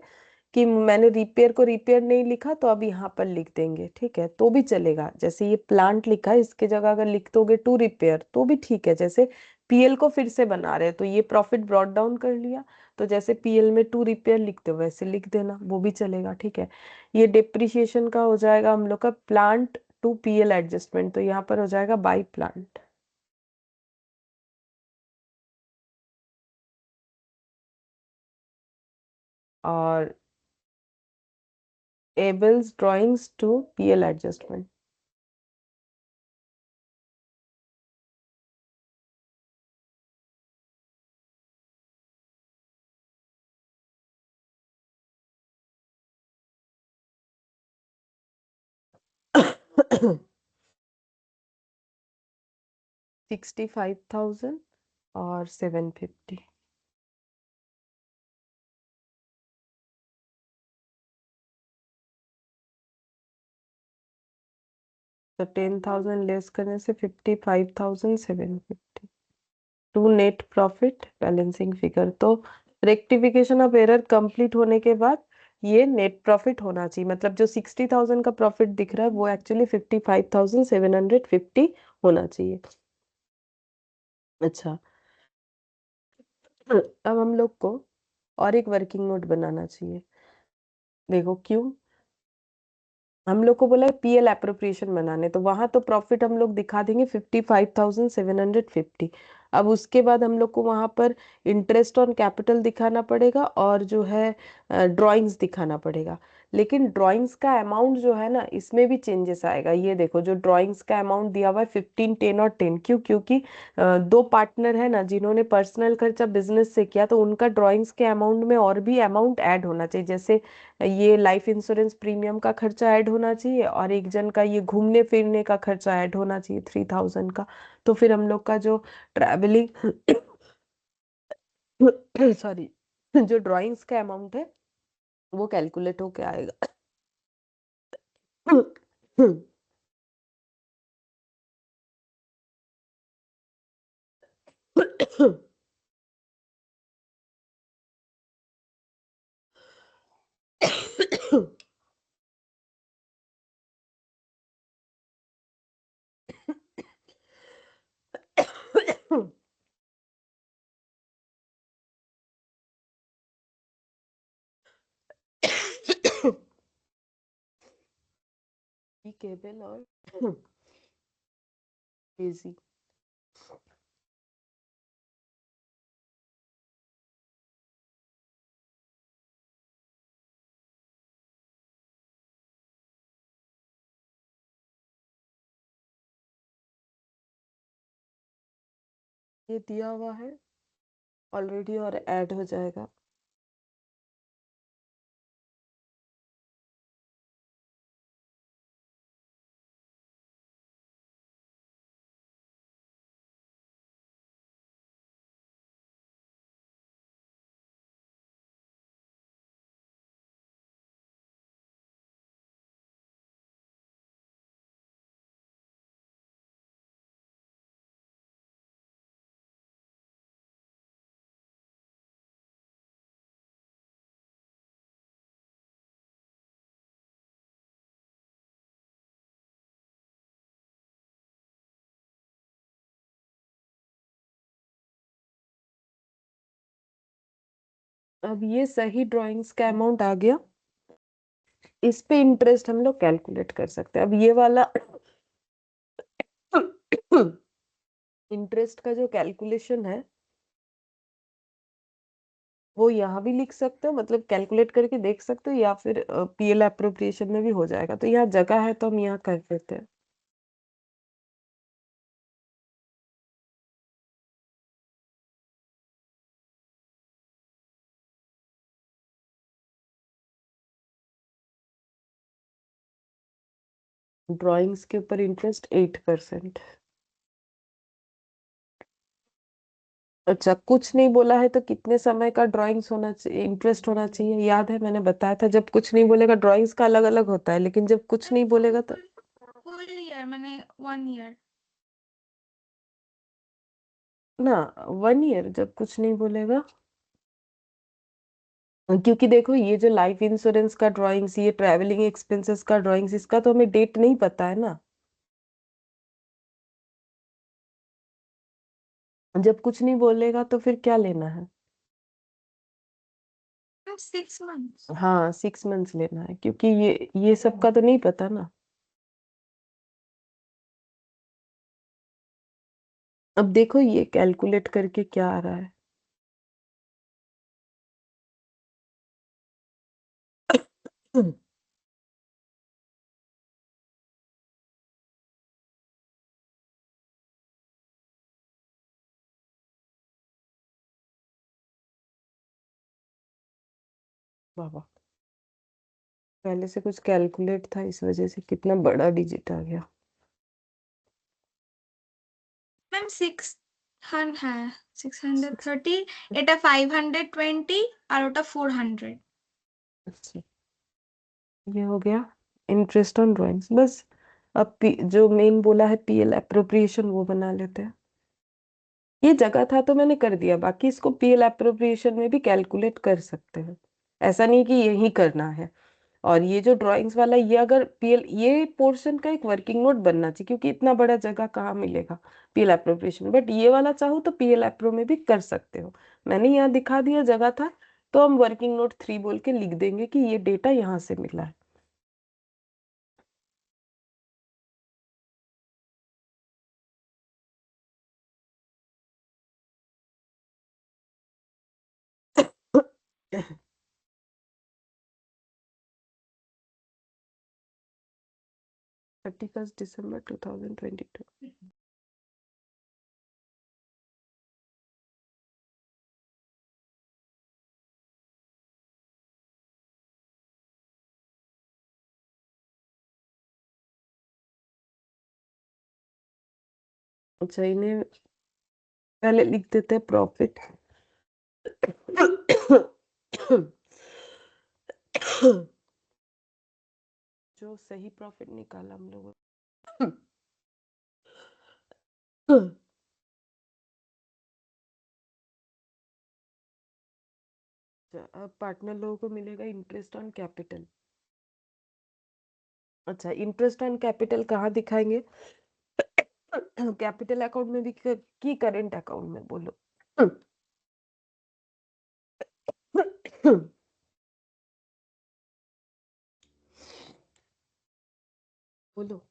कि मैंने रिपेयर को रिपेयर नहीं लिखा तो अब यहाँ पर लिख देंगे। ठीक है, तो भी चलेगा। जैसे ये प्लांट लिखा है इसके जगह अगर लिख दोगे टू रिपेयर तो भी ठीक है। जैसे पीएल को फिर से बना रहे हैं तो ये प्रॉफिट ब्रॉट डाउन कर लिया, तो जैसे पीएल में टू रिपेयर लिखते हो वैसे लिख देना, वो भी चलेगा। ठीक है, ये डिप्रिशिएशन का हो जाएगा हम लोग का प्लांट टू पीएल एडजस्टमेंट, तो यहाँ पर हो जाएगा बाई प्लांट। और Able's drawings to PL adjustment, $65,000 और 750। तो 10,000 लेस करने से 55,750 to net profit balancing figure. तो रेक्टिफिकेशन ऑफ एरर कंप्लीट होने के बाद ये नेट प्रॉफिट होना चाहिए। मतलब जो 60,000 का प्रॉफिट दिख रहा है वो एक्चुअली 55,750 होना चाहिए। अच्छा, अब हम लोग को और एक वर्किंग नोट बनाना चाहिए। देखो क्यों, हम लोग को बोला है पीएल एप्रोप्रिएशन बनाने, तो वहां तो प्रॉफिट हम लोग दिखा देंगे 55,750। अब उसके बाद हम लोग को वहां पर इंटरेस्ट ऑन कैपिटल दिखाना पड़ेगा और जो है ड्राइंग्स दिखाना पड़ेगा। लेकिन ड्राइंग्स का अमाउंट जो है ना इसमें भी चेंजेस आएगा। ये देखो जो ड्राइंग्स का अमाउंट दिया हुआ है 15, 10 और 10, क्यों? क्योंकि दो पार्टनर है ना जिन्होंने पर्सनल खर्चा बिजनेस से किया, तो उनका ड्राइंग्स के अमाउंट में और भी अमाउंट ऐड होना चाहिए। जैसे ये लाइफ इंश्योरेंस प्रीमियम का खर्चा ऐड होना चाहिए और एक जन का ये घूमने फिरने का खर्चा ऐड होना चाहिए 3,000 का। तो फिर हम लोग का जो ट्रैवलिंग सॉरी, जो ड्राइंग्स का अमाउंट है वो कैलकुलेट होके आएगा। केबल और एजी, ये दिया हुआ है ऑलरेडी और ऐड हो जाएगा। अब ये सही ड्राइंग्स का अमाउंट आ गया, इस पे इंटरेस्ट हम लोग कैलकुलेट कर सकते हैं। अब ये वाला इंटरेस्ट का जो कैलकुलेशन है वो यहाँ भी लिख सकते हो, मतलब कैलकुलेट करके देख सकते हो, या फिर पीएल अप्रोप्रिएशन में भी हो जाएगा। तो यहाँ जगह है तो हम यहाँ कर देते हैं। ड्राइंग्स के ऊपर इंटरेस्ट 8%। अच्छा, कुछ नहीं बोला है तो कितने समय का ड्राइंग्स होना चाहिए, इंटरेस्ट होना चाहिए? याद है मैंने बताया था, जब कुछ नहीं बोलेगा ड्राइंग्स का अलग अलग होता है, लेकिन जब कुछ नहीं बोलेगा तो फुल ईयर मैंने 1 ईयर। ना, 1 ईयर जब कुछ नहीं बोलेगा। क्योंकि देखो ये जो लाइफ इंश्योरेंस का ड्राइंग्स, ये ट्रैवलिंग एक्सपेंसेस का ड्राइंग्स, इसका तो हमें डेट नहीं पता है ना। जब कुछ नहीं बोलेगा तो फिर क्या लेना है? 6 मंथ्स। हाँ, 6 मंथ्स लेना है, क्योंकि ये सब का तो नहीं पता ना। अब देखो ये कैलकुलेट करके क्या आ रहा है। बाबा, पहले से कुछ कैलकुलेट था, इस वजह से कितना बड़ा डिजिट आ गया। मैम 630, এটা 520 আর ওটা 400। अच्छा, ये हो गया इंटरेस्ट ऑन ड्राइंग्स। बस अब जो मेन बोला है पीएल अप्रोप्रिएशन, वो बना लेते हैं। ये जगह था तो मैंने कर दिया, बाकी इसको पीएल अप्रोप्रिएशन में भी कैलकुलेट कर सकते हैं, ऐसा नहीं कि यही करना है। और ये जो ड्राइंग्स वाला, ये अगर पीएल, ये पोर्शन का एक वर्किंग नोट बनना चाहिए, क्योंकि इतना बड़ा जगह कहाँ मिलेगा पीएल अप्रोप्रिएशन। बट ये वाला चाहो तो पीएल अप्रो में भी कर सकते हो। मैंने यहाँ दिखा दिया जगह था, तो हम वर्किंग नोट 3 बोल के लिख देंगे कि ये डेटा यहाँ से मिला है। December 31, 2022। अच्छा, इन्हें पहले लिख देते हैं प्रॉफिट। जो सही प्रॉफिट निकाला हम लोगों अब पार्टनर लोगों को मिलेगा इंटरेस्ट ऑन कैपिटल। अच्छा, इंटरेस्ट ऑन कैपिटल कहाँ दिखाएंगे? कैपिटल अकाउंट में भी कि करेंट अकाउंट में? बोलो। बोलो।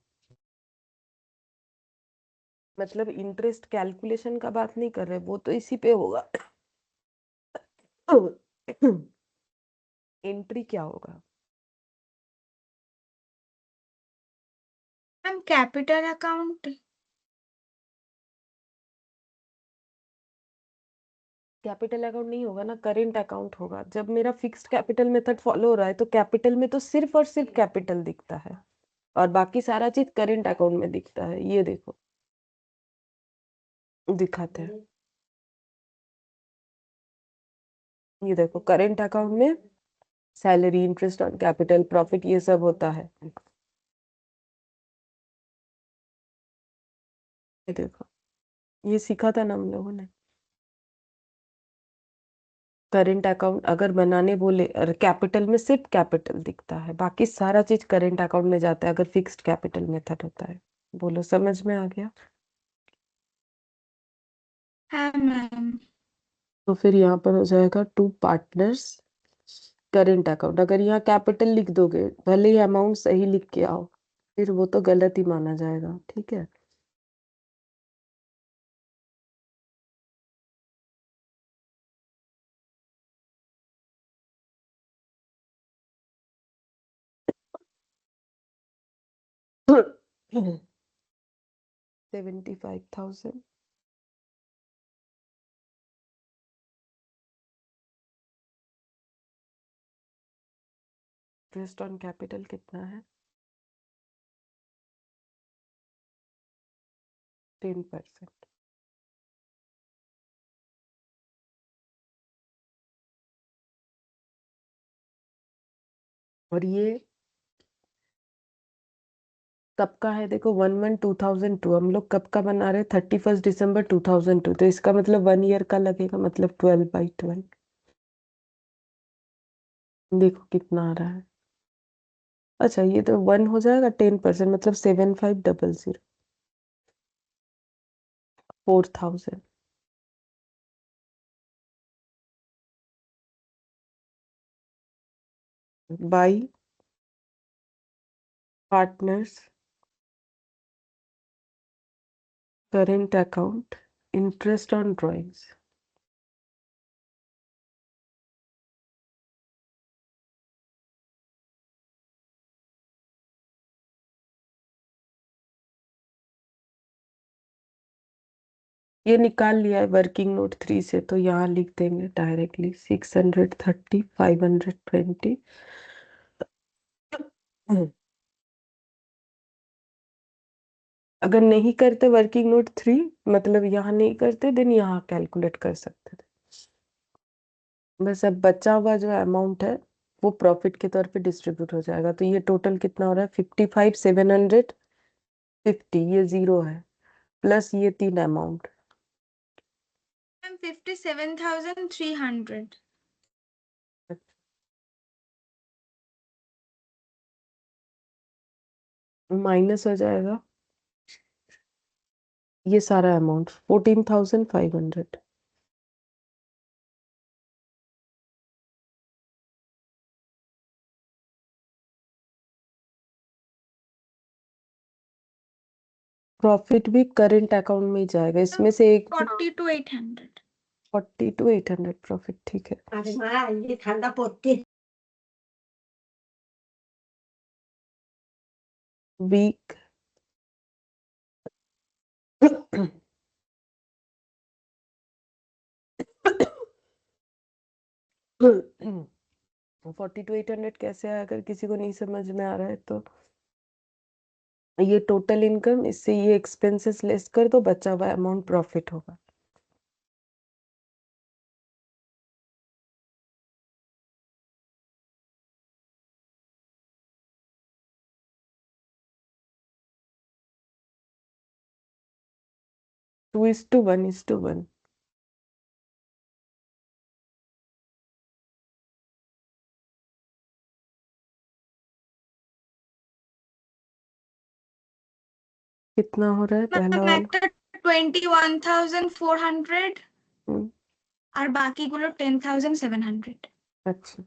मतलब इंटरेस्ट कैलकुलेशन का बात नहीं कर रहे, वो तो इसी पे होगा। एंट्री क्या होगा? Ma'am capital account. Capital account नहीं होगा ना, करेंट अकाउंट होगा। जब मेरा फिक्स्ड कैपिटल मेथड फॉलो हो रहा है तो कैपिटल में तो सिर्फ और सिर्फ कैपिटल दिखता है, और बाकी सारा चीज करेंट अकाउंट में दिखता है। ये देखो, दिखाते हैं। ये देखो, करेंट अकाउंट में salary, interest on capital, profit, ये सब होता है। ये देखो, ये सीखा था ना हम लोगों ने। करेंट अकाउंट अगर बनाने बोले, और कैपिटल में सिर्फ कैपिटल दिखता है, बाकी सारा चीज करेंट अकाउंट में जाता है अगर फिक्स्ड कैपिटल मेथड होता है। बोलो, समझ में आ गया? हाँ मैम। तो फिर यहाँ पर हो जाएगा टू पार्टनर्स करेंट अकाउंट। अगर यहाँ कैपिटल लिख दोगे, भले ही अमाउंट सही लिख के आओ, फिर वो तो गलत ही माना जाएगा, ठीक है। $75,000 इंटरेस्ट ऑन कैपिटल कितना है? 10%। और ये कब का है? देखो 1/1/2002, हम लोग कब का बना रहे हैं? 31 दिसंबर 2002। तो इसका मतलब 1 ईयर का लगेगा, मतलब 12/12। देखो कितना आ रहा है। अच्छा, ये तो 1 हो जाएगा, 10% मतलब 7500, 4000 by partners current account interest on drawings. ये निकाल लिया है वर्किंग नोट 3 से, तो यहाँ लिख देंगे डायरेक्टली 630, 520। अगर नहीं करते वर्किंग नोट 3, मतलब यहाँ नहीं करते, देन यहाँ कैलकुलेट कर सकते थे। बस अब बचा हुआ जो अमाउंट है वो प्रॉफिट के तौर पे डिस्ट्रीब्यूट हो जाएगा। तो ये टोटल कितना हो रहा है? 55,750, ये जीरो है, प्लस ये 3 अमाउंट। मैम 57,300। माइनस हो जाएगा ये सारा अमाउंट, 14,500। प्रॉफिट भी करेंट अकाउंट में ही जाएगा, इसमें से एक 40 to 800। 40 to 800 प्रॉफिट, ठीक है। अरे माँ ये ठंडा पड़ती वीक 40 to 800 कैसे आया? अगर किसी को नहीं समझ में आ रहा है तो ये टोटल इनकम, इससे ये एक्सपेंसेस लेस कर दो, बचा हुआ अमाउंट प्रॉफिट होगा। Two is to 1:1। कितना हो रहा है पहला मैम वाला? একটা 21,400 हम्म, আর বাকিগুলো 10,700। अच्छा,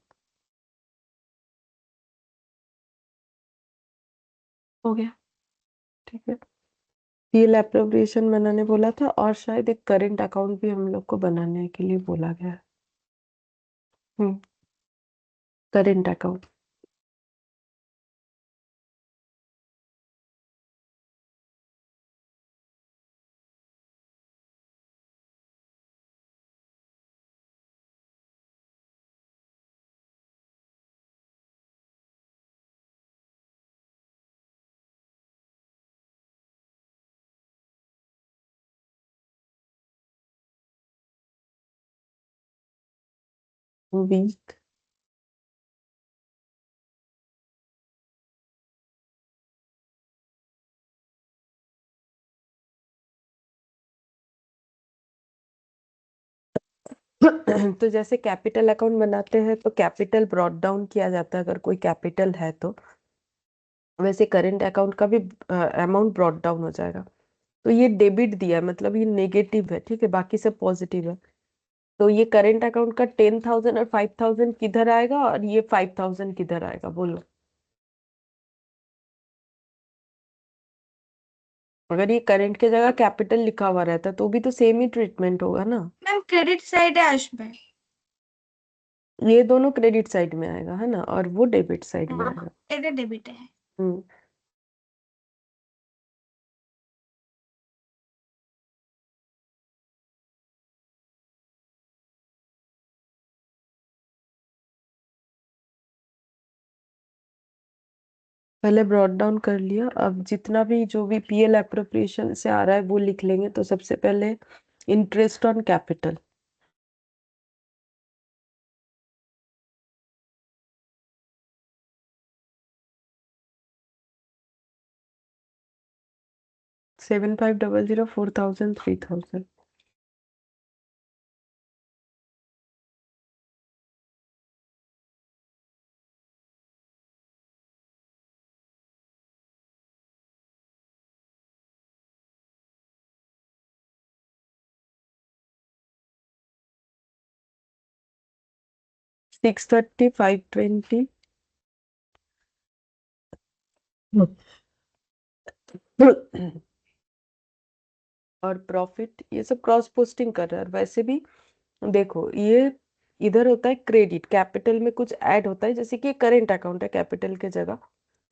हो गया, ठीक है। पीएल एप्रोप्रिएशन बनाने बोला था, और शायद एक करेंट अकाउंट भी हम लोग को बनाने के लिए बोला गया है। Current account. वीक तो जैसे कैपिटल अकाउंट बनाते हैं तो कैपिटल ब्रॉट डाउन किया जाता है अगर कोई कैपिटल है तो, वैसे करेंट अकाउंट का भी अमाउंट ब्रॉट डाउन हो जाएगा। तो ये डेबिट दिया है, मतलब ये नेगेटिव है, ठीक है, बाकी सब पॉजिटिव है। तो ये करेंट अकाउंट का 10,000 और 5,000 किधर आएगा और ये 5,000 किधर आएगा बोलो। अगर ये करंट की जगह कैपिटल लिखा हुआ रहता तो भी तो सेम ही ट्रीटमेंट होगा ना। मैम क्रेडिट साइड है আসবে। ये दोनों क्रेडिट साइड में आएगा है ना, और वो डेबिट साइड में आएगा। এটা ডেবিটে है। हम्म। पहले ब्रॉट डाउन कर लिया, अब जितना भी जो भी पीएल एप्रोप्रिएशन से आ रहा है वो लिख लेंगे। तो सबसे पहले interest on capital, seven five double zero 4,000 3,000। Six thirty 520 और प्रॉफिट ये सब क्रॉस पोस्टिंग कर रहा है। और वैसे भी देखो ये इधर होता है क्रेडिट, कैपिटल में कुछ ऐड होता है, जैसे कि करेंट अकाउंट है कैपिटल के जगह,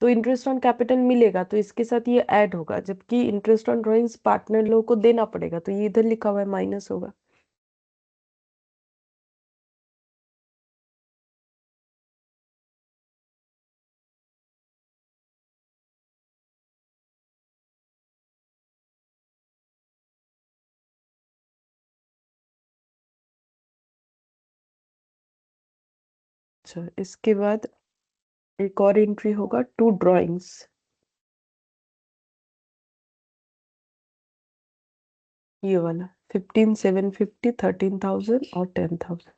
तो इंटरेस्ट ऑन कैपिटल मिलेगा तो इसके साथ ये ऐड होगा, जबकि इंटरेस्ट ऑन ड्रॉइंग्स पार्टनर लोगों को देना पड़ेगा तो ये इधर लिखा हुआ है माइनस होगा। अच्छा, इसके बाद एक और एंट्री होगा टू ड्रॉइंग्स, ये वाला 15,750 13,000 और 10,000।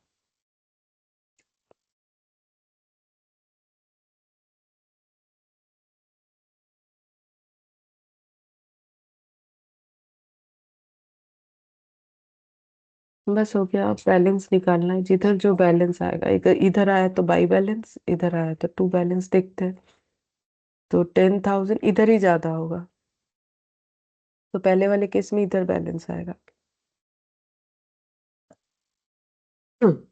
बस हो गया। अब बैलेंस निकालना है, जिधर जो बैलेंस आएगा, इधर इधर आया तो बाई बैलेंस, इधर आया तो टू बैलेंस देखते हैं। तो 10,000 इधर ही ज्यादा होगा, तो पहले वाले केस में इधर बैलेंस आएगा। हम्म,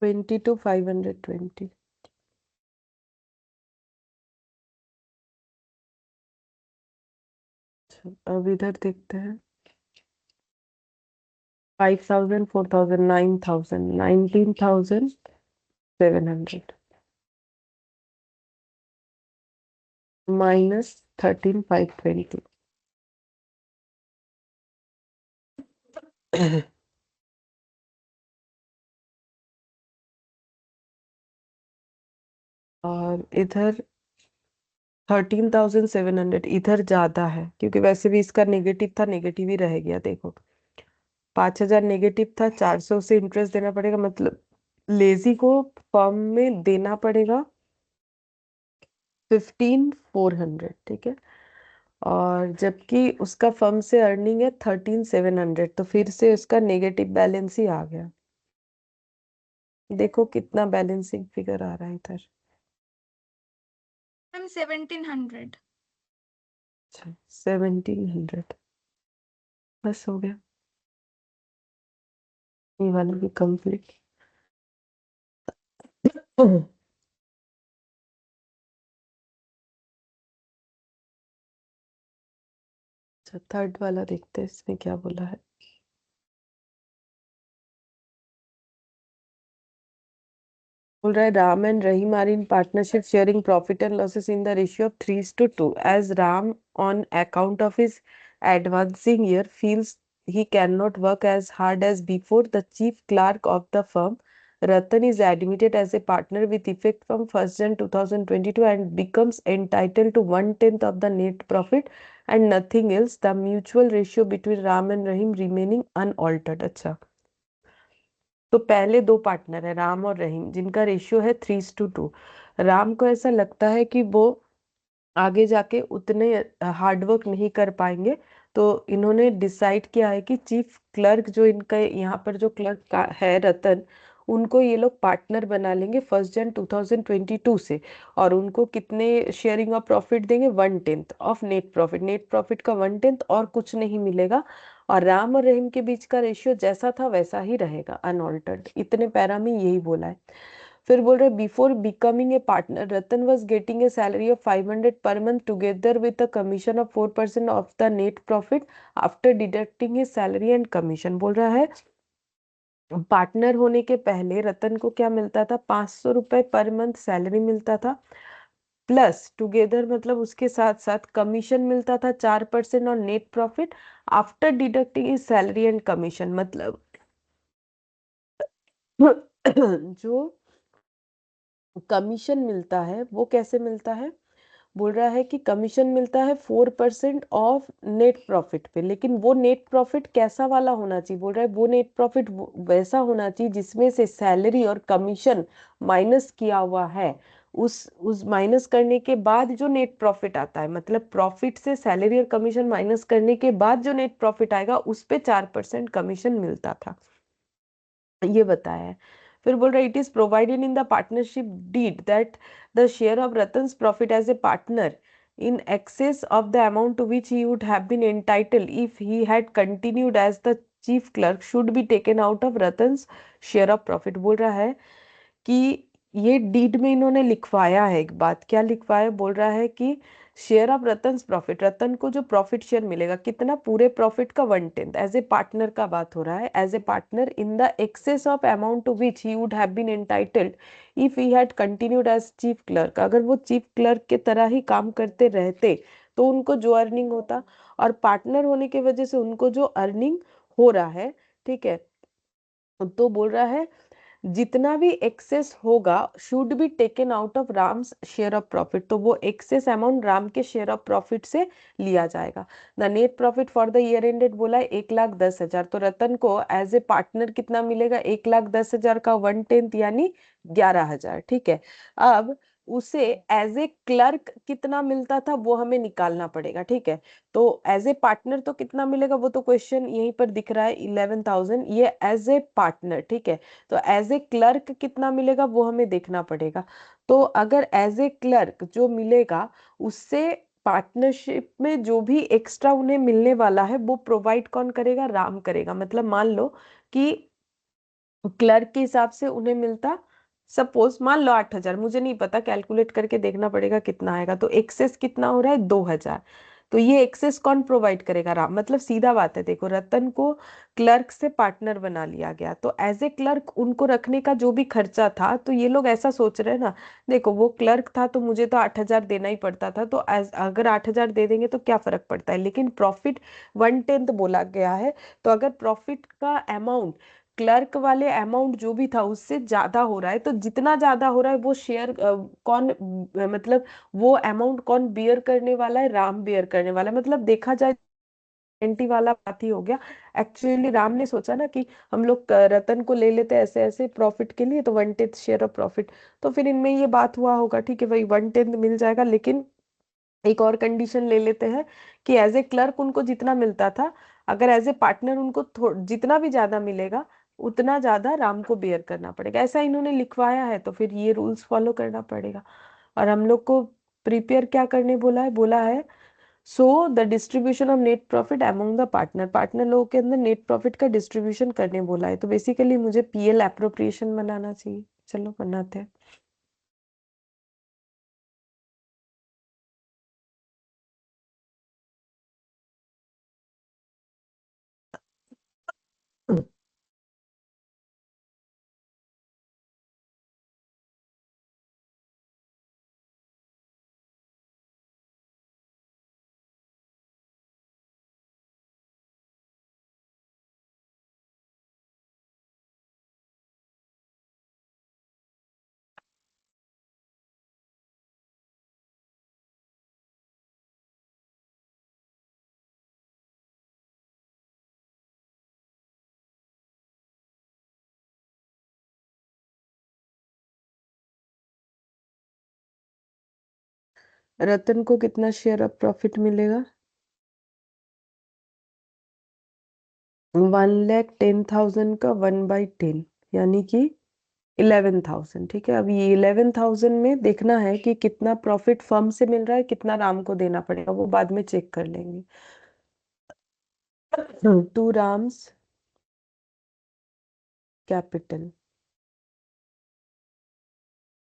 20 to 520। अच्छा, अब इधर देखते हैं 5,000 4,000 9,000 19,700 माइनस 13,520। और इधर 13,700 इधर ज्यादा है, क्योंकि वैसे भी इसका नेगेटिव था, नेगेटिव ही रह गया। देखो 5,000 नेगेटिव था, 400 से इंटरेस्ट देना पड़ेगा, मतलब लेजी को फर्म में देना पड़ेगा 15,400, ठीक है। और जबकि उसका फर्म से अर्निंग है 13,700, तो फिर से उसका नेगेटिव बैलेंस ही आ गया। देखो कितना बैलेंसिंग फिगर आ रहा है इधर। मैम 1700। अच्छा, 1,700। बस हो गया, ये वाला भी कंप्लीट। अच्छा, थर्ड वाला देखते हैं इसमें क्या बोला है। बोल रहा है Ram and Rahim are in partnership sharing profit and losses in the ratio of 3:2 as Ram on account of his advancing year feels he cannot work as hard as before, the chief clerk of the firm Ratan is admitted as a partner with effect from 1st Jan 2022 and becomes entitled to 1/10 of the net profit and nothing else. The mutual ratio between Ram and Rahim remaining unaltered. अच्छा, तो पहले दो partner है राम और रहीम, जिनका ratio है 3:2। राम को ऐसा लगता है कि वो आगे जाके उतने हार्डवर्क नहीं कर पाएंगे, तो इन्होंने डिसाइड किया है कि चीफ क्लर्क जो इनका यहाँ पर जो क्लर्क का है रतन, उनको ये लोग पार्टनर बना लेंगे 1 जन 2022 से। और उनको कितने शेयरिंग ऑफ प्रॉफिट देंगे? 1/10 of net profit. Net profit का 1/10 और कुछ नहीं मिलेगा। और राम और रहीम के बीच का रेशियो जैसा था वैसा ही रहेगा, अनऑल्टर्ड। इतने पैरा में यही बोला है। फिर बोल रहे before becoming a partner Ratan was getting a salary of 500 per month together with a commission of 4% of the net profit after deducting his salary and commission. बोल रहा है पार्टनर होने के पहले रतन को क्या मिलता था? 500 रुपए पर मंथ सैलरी मिलता था, प्लस टुगेदर मतलब उसके साथ साथ कमीशन मिलता था 4% और net profit after deducting his salary and commission. मतलब जो कमीशन मिलता है वो कैसे मिलता है? बोल रहा है कि कमीशन मिलता है 4% ऑफ नेट प्रॉफिट पे, लेकिन वो नेट प्रॉफिट कैसा वाला होना चाहिए? बोल रहा है वो नेट प्रॉफिट वैसा होना चाहिए जिसमें से सैलरी और कमीशन माइनस किया हुआ है। उस माइनस करने के बाद जो नेट प्रॉफिट आता है, मतलब प्रॉफिट से सैलरी और कमीशन माइनस करने के बाद जो नेट प्रॉफिट आएगा उस पे 4% कमीशन मिलता था, ये बताया है। फिर बोल रहा है it is provided in the partnership deed that the share of Ratan's profit as a partner in excess of the amount to which he would have been entitled if he had continued as the chief clerk should be taken out of Ratan's share of profit। बोल रहा है कि ये deed में इन्होंने लिखवाया है एक बात। क्या लिखवाया? बोल रहा है कि शेयर ऑफ रतन प्रॉफिट, रतन को जो प्रॉफिट शेयर मिलेगा कितना? पूरे प्रॉफिट का 1/10। एज ए पार्टनर का बात हो रहा है, as a partner in the excess of amount to which he would have been entitled if he had continued as chief clerk. अगर वो चीफ क्लर्क के तरह ही काम करते रहते तो उनको जो अर्निंग होता, और पार्टनर होने की वजह से उनको जो अर्निंग हो रहा है, ठीक है, तो बोल रहा है जितना भी एक्सेस होगा should be taken out of Ram's share of profit. तो वो एक्सेस अमाउंट राम के शेयर ऑफ प्रॉफिट से लिया जाएगा। The net profit for the year ended बोला है 1,10,000। तो रतन को एज ए पार्टनर कितना मिलेगा? 1,10,000 का 1/10 यानी 11,000। ठीक है, अब उसे एज ए क्लर्क कितना मिलता था वो हमें निकालना पड़ेगा। ठीक है, तो एज ए पार्टनर तो कितना मिलेगा वो तो क्वेश्चन यहीं पर दिख रहा है 11,000, ये एज ए पार्टनर। ठीक है, तो एज ए क्लर्क कितना मिलेगा वो हमें देखना पड़ेगा। तो अगर एज ए क्लर्क जो मिलेगा उससे पार्टनरशिप में जो भी एक्स्ट्रा उन्हें मिलने वाला है वो प्रोवाइड कौन करेगा? राम करेगा। मतलब मान लो कि क्लर्क के हिसाब से उन्हें मिलता, सपोज मान लो 8,000, मुझे नहीं पता, कैलकुलेट करके देखना पड़ेगा कितना आएगा। तो एक्सेस कितना हो रहा है? 2,000। तो ये एक्सेस कौन प्रोवाइड करेगा? राम। मतलब सीधा बात है, देखो रतन को क्लर्क से पार्टनर बना लिया गया, तो एज ए क्लर्क उनको रखने का जो भी खर्चा था, तो ये लोग ऐसा सोच रहे हैं ना, देखो वो क्लर्क था तो मुझे तो 8,000 देना ही पड़ता था, तो एज अगर 8,000 दे देंगे तो क्या फर्क पड़ता है, लेकिन प्रॉफिट 1/10 बोला गया है। तो अगर प्रॉफिट का अमाउंट क्लर्क वाले अमाउंट जो भी था उससे ज्यादा हो रहा है, तो जितना ज्यादा हो रहा है वो शेयर कौन मतलब वो अमाउंट कौन बियर करने वाला है? राम बियर करने वाला है। मतलब देखा जाए 20 वाला बात ही हो गया। एक्चुअली राम ने सोचा ना कि हम लोग रतन को ले लेते हैं ऐसे ऐसे प्रॉफिट के लिए, तो 1/10 शेयर ऑफ प्रॉफिट। तो फिर इनमें ये बात हुआ होगा, ठीक है भाई 1/10 मिल जाएगा, लेकिन एक और कंडीशन ले लेते हैं कि एज ए क्लर्क उनको जितना मिलता था, अगर एज ए पार्टनर उनको जितना भी ज्यादा मिलेगा उतना ज्यादा राम को बेयर करना पड़ेगा। ऐसा इन्होंने लिखवाया है, तो फिर ये रूल्स फॉलो करना पड़ेगा। और हम लोग को प्रिपेयर क्या करने बोला है? बोला है so the distribution of net profit among the partner. Partner लोगों के अंदर नेट प्रॉफिट का डिस्ट्रीब्यूशन करने बोला है। तो बेसिकली मुझे पीएल एप्रोप्रिएशन बनाना चाहिए। चलो बनाते हैं। रतन को कितना शेयर ऑफ प्रॉफिट मिलेगा? 1,10,000 का 1/10 यानी कि 11,000। ठीक है, अब ये 11,000 में देखना है कि कितना प्रॉफिट फर्म से मिल रहा है, कितना राम को देना पड़ेगा, वो बाद में चेक कर लेंगे। To Ram's capital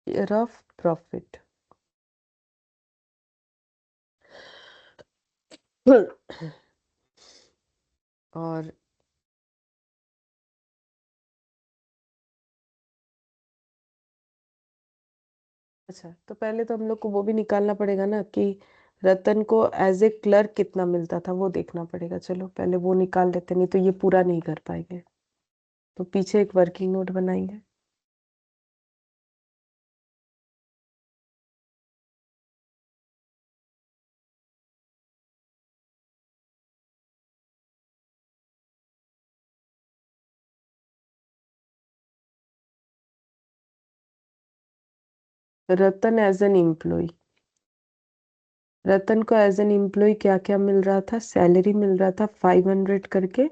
share of profit. और अच्छा, तो पहले तो हम लोग को वो भी निकालना पड़ेगा ना कि रतन को एज ए क्लर्क कितना मिलता था, वो देखना पड़ेगा। चलो पहले वो निकाल लेते, नहीं तो ये पूरा नहीं कर पाएंगे। तो पीछे एक वर्किंग नोट बनाएंगे। रतन एज एन एम्प्लॉय, रतन को एज एन एम्प्लॉय क्या क्या मिल रहा था? सैलरी मिल रहा था 500 करके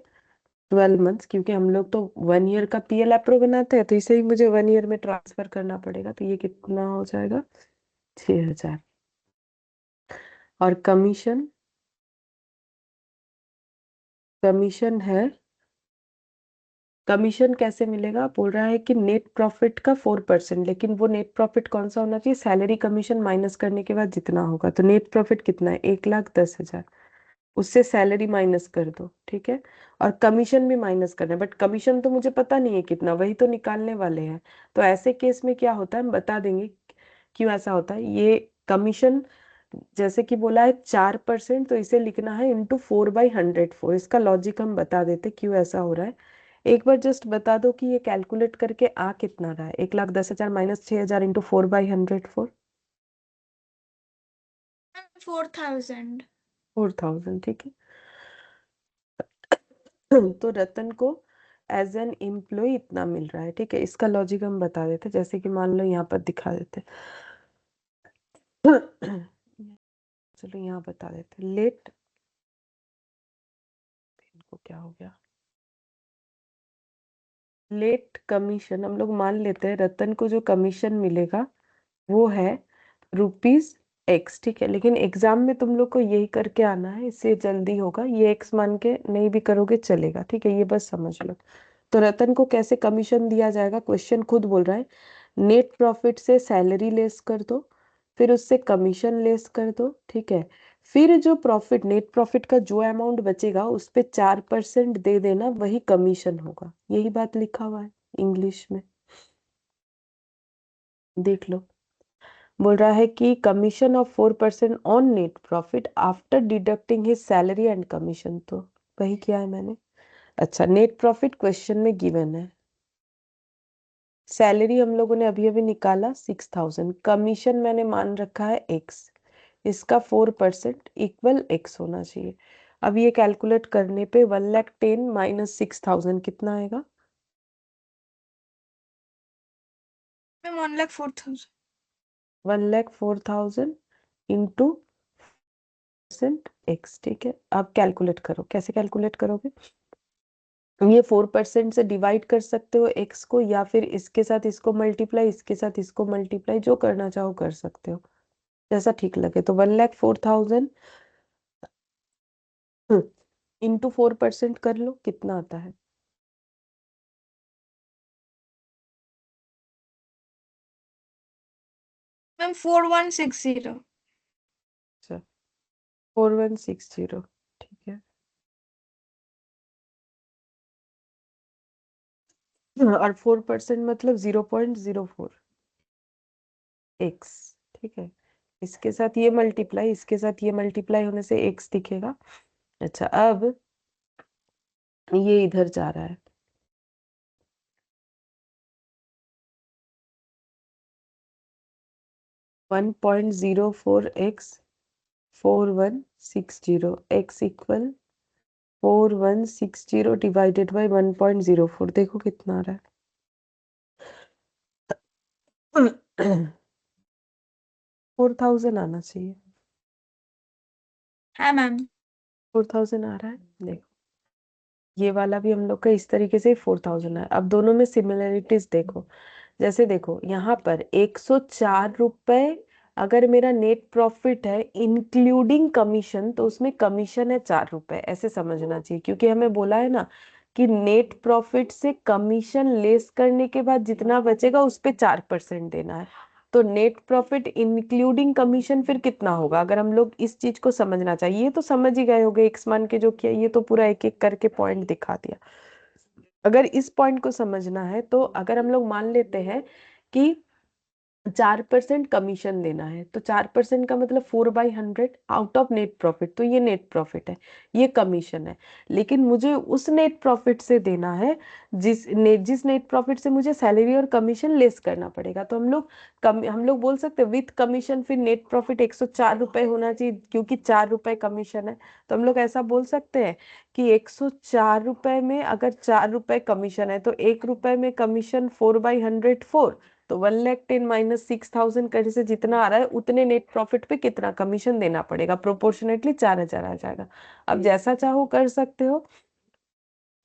12 मंथ्स, क्योंकि हम लोग तो 1 ईयर का पीएल अप्रो बनाते हैं, तो इसे ही मुझे 1 ईयर में ट्रांसफर करना पड़ेगा। तो ये कितना हो जाएगा? 6,000। और कमीशन, कमीशन है, कमीशन कैसे मिलेगा? बोल रहा है कि नेट प्रॉफिट का 4%, लेकिन वो नेट प्रॉफिट कौन सा होना चाहिए? सैलरी कमीशन माइनस करने के बाद जितना होगा। तो नेट प्रॉफिट कितना है? 1,10,000, उससे सैलरी माइनस कर दो। ठीक है, और कमीशन भी माइनस करना है, बट कमीशन तो मुझे पता नहीं है कितना, वही तो निकालने वाले हैं। तो ऐसे केस में क्या होता है हम बता देंगे क्यों ऐसा होता है। ये कमीशन जैसे कि बोला है 4%, तो इसे लिखना है इंटू 4/104। इसका लॉजिक हम बता देते क्यों ऐसा हो रहा है। एक बार जस्ट बता दो कि ये कैलकुलेट करके आ कितना रहा है। 1,10,000 माइनस 6,000 इंटू 4/104, 4,000। 4,000। ठीक है, तो रतन को एज एन एम्प्लॉय इतना मिल रहा है। ठीक है, इसका लॉजिक हम बता देते, जैसे कि मान लो यहाँ पर दिखा देते। चलो यहाँ बता देते। लेट, इनको क्या हो गया? लेट कमीशन, हम लोग मान लेते हैं रतन को जो कमीशन मिलेगा वो है ₹X। ठीक है, लेकिन एग्जाम में तुम लोग को यही करके आना है, इससे जल्दी होगा। ये X मान के नहीं भी करोगे चलेगा। ठीक है, ये बस समझ लो। तो रतन को कैसे कमीशन दिया जाएगा? क्वेश्चन खुद बोल रहा है नेट प्रॉफिट से सैलरी लेस कर दो, फिर उससे कमीशन लेस कर दो। ठीक है, फिर जो प्रॉफिट, नेट प्रॉफिट का जो अमाउंट बचेगा उस पे 4% दे देना, वही कमीशन होगा। यही बात लिखा हुआ है इंग्लिश में, देख लो। बोल रहा है कि commission of 4% on net profit after deducting his salary and commission. तो वही किया है मैंने। अच्छा, नेट प्रॉफिट क्वेश्चन में गिवन है, सैलरी हम लोगों ने अभी अभी निकाला 6,000, कमीशन मैंने मान रखा है X, इसका 4% इक्वल X होना चाहिए। अब ये कैलकुलेट करने पे 1,10,000 माइनस 6,000 कितना आएगा? मैम 1,04,000। 1,04,000 into X। ठीक है, अब कैलकुलेट करो। कैसे कैलकुलेट करोगे? ये 4% से डिवाइड कर सकते हो X को, या फिर इसके साथ इसको मल्टीप्लाई, इसके साथ इसको मल्टीप्लाई, जो करना चाहो कर सकते हो, जैसा ठीक लगे। तो 1,04,000 इंटू 4% कर लो, कितना आता है? मैम 4,160। अच्छा, 4,160। ठीक है, और 4% मतलब 0.04 X। ठीक है, इसके साथ ये मल्टीप्लाई, इसके साथ ये मल्टीप्लाई होने से X दिखेगा। अच्छा, अब ये इधर जा रहा है, 1.04X 4,160, X equal 4,160 divided by 1.04। देखो कितना आ रहा है। 4,000 आना चाहिए। हाँ मैम। 4000 आ रहा है। देखो ये वाला भी हम लोग का इस तरीके से 4000 है। अब दोनों में सिमिलरिटीज देखो। जैसे देखो यहाँ पर 104 रुपए अगर मेरा नेट प्रॉफिट है इंक्लूडिंग कमीशन, तो उसमें कमीशन है 4 रुपए, ऐसे समझना चाहिए। क्योंकि हमें बोला है ना कि नेट प्रॉफिट से कमीशन लेस करने के बाद जितना बचेगा उस पे 4% देना है। तो नेट प्रॉफिट इंक्लूडिंग कमीशन फिर कितना होगा, अगर हम लोग इस चीज को समझना चाहिए। ये तो समझ ही गए होगे, एक्स मान के जो किया, ये तो पूरा एक एक करके पॉइंट दिखा दिया। अगर इस पॉइंट को समझना है तो अगर हम लोग मान लेते हैं कि 4% कमीशन देना है, तो 4% का मतलब 4/100 आउट ऑफ नेट प्रॉफिट, तो ये नेट प्रॉफिट है, ये कमीशन है। लेकिन मुझे उस नेट प्रॉफिट से देना है जिस नेट प्रॉफिट से मुझे सैलरी और कमीशन लेस करना पड़ेगा। तो हम लोग बोल सकते हैं विथ कमीशन फिर नेट प्रॉफिट 104 रुपए होना चाहिए, क्योंकि 4 रुपए कमीशन है। तो हम लोग ऐसा बोल सकते हैं कि 104 रुपए में अगर 4 रुपए कमीशन है तो 1 रुपए में कमीशन 4/100 4, तो 110 माइनस 6000 करने से जितना आ रहा है उतने नेट प्रॉफिट पे कितना कमीशन देना पड़ेगा, प्रोपोर्शनेटली 4000 आ जाएगा। अब जैसा चाहो कर सकते हो,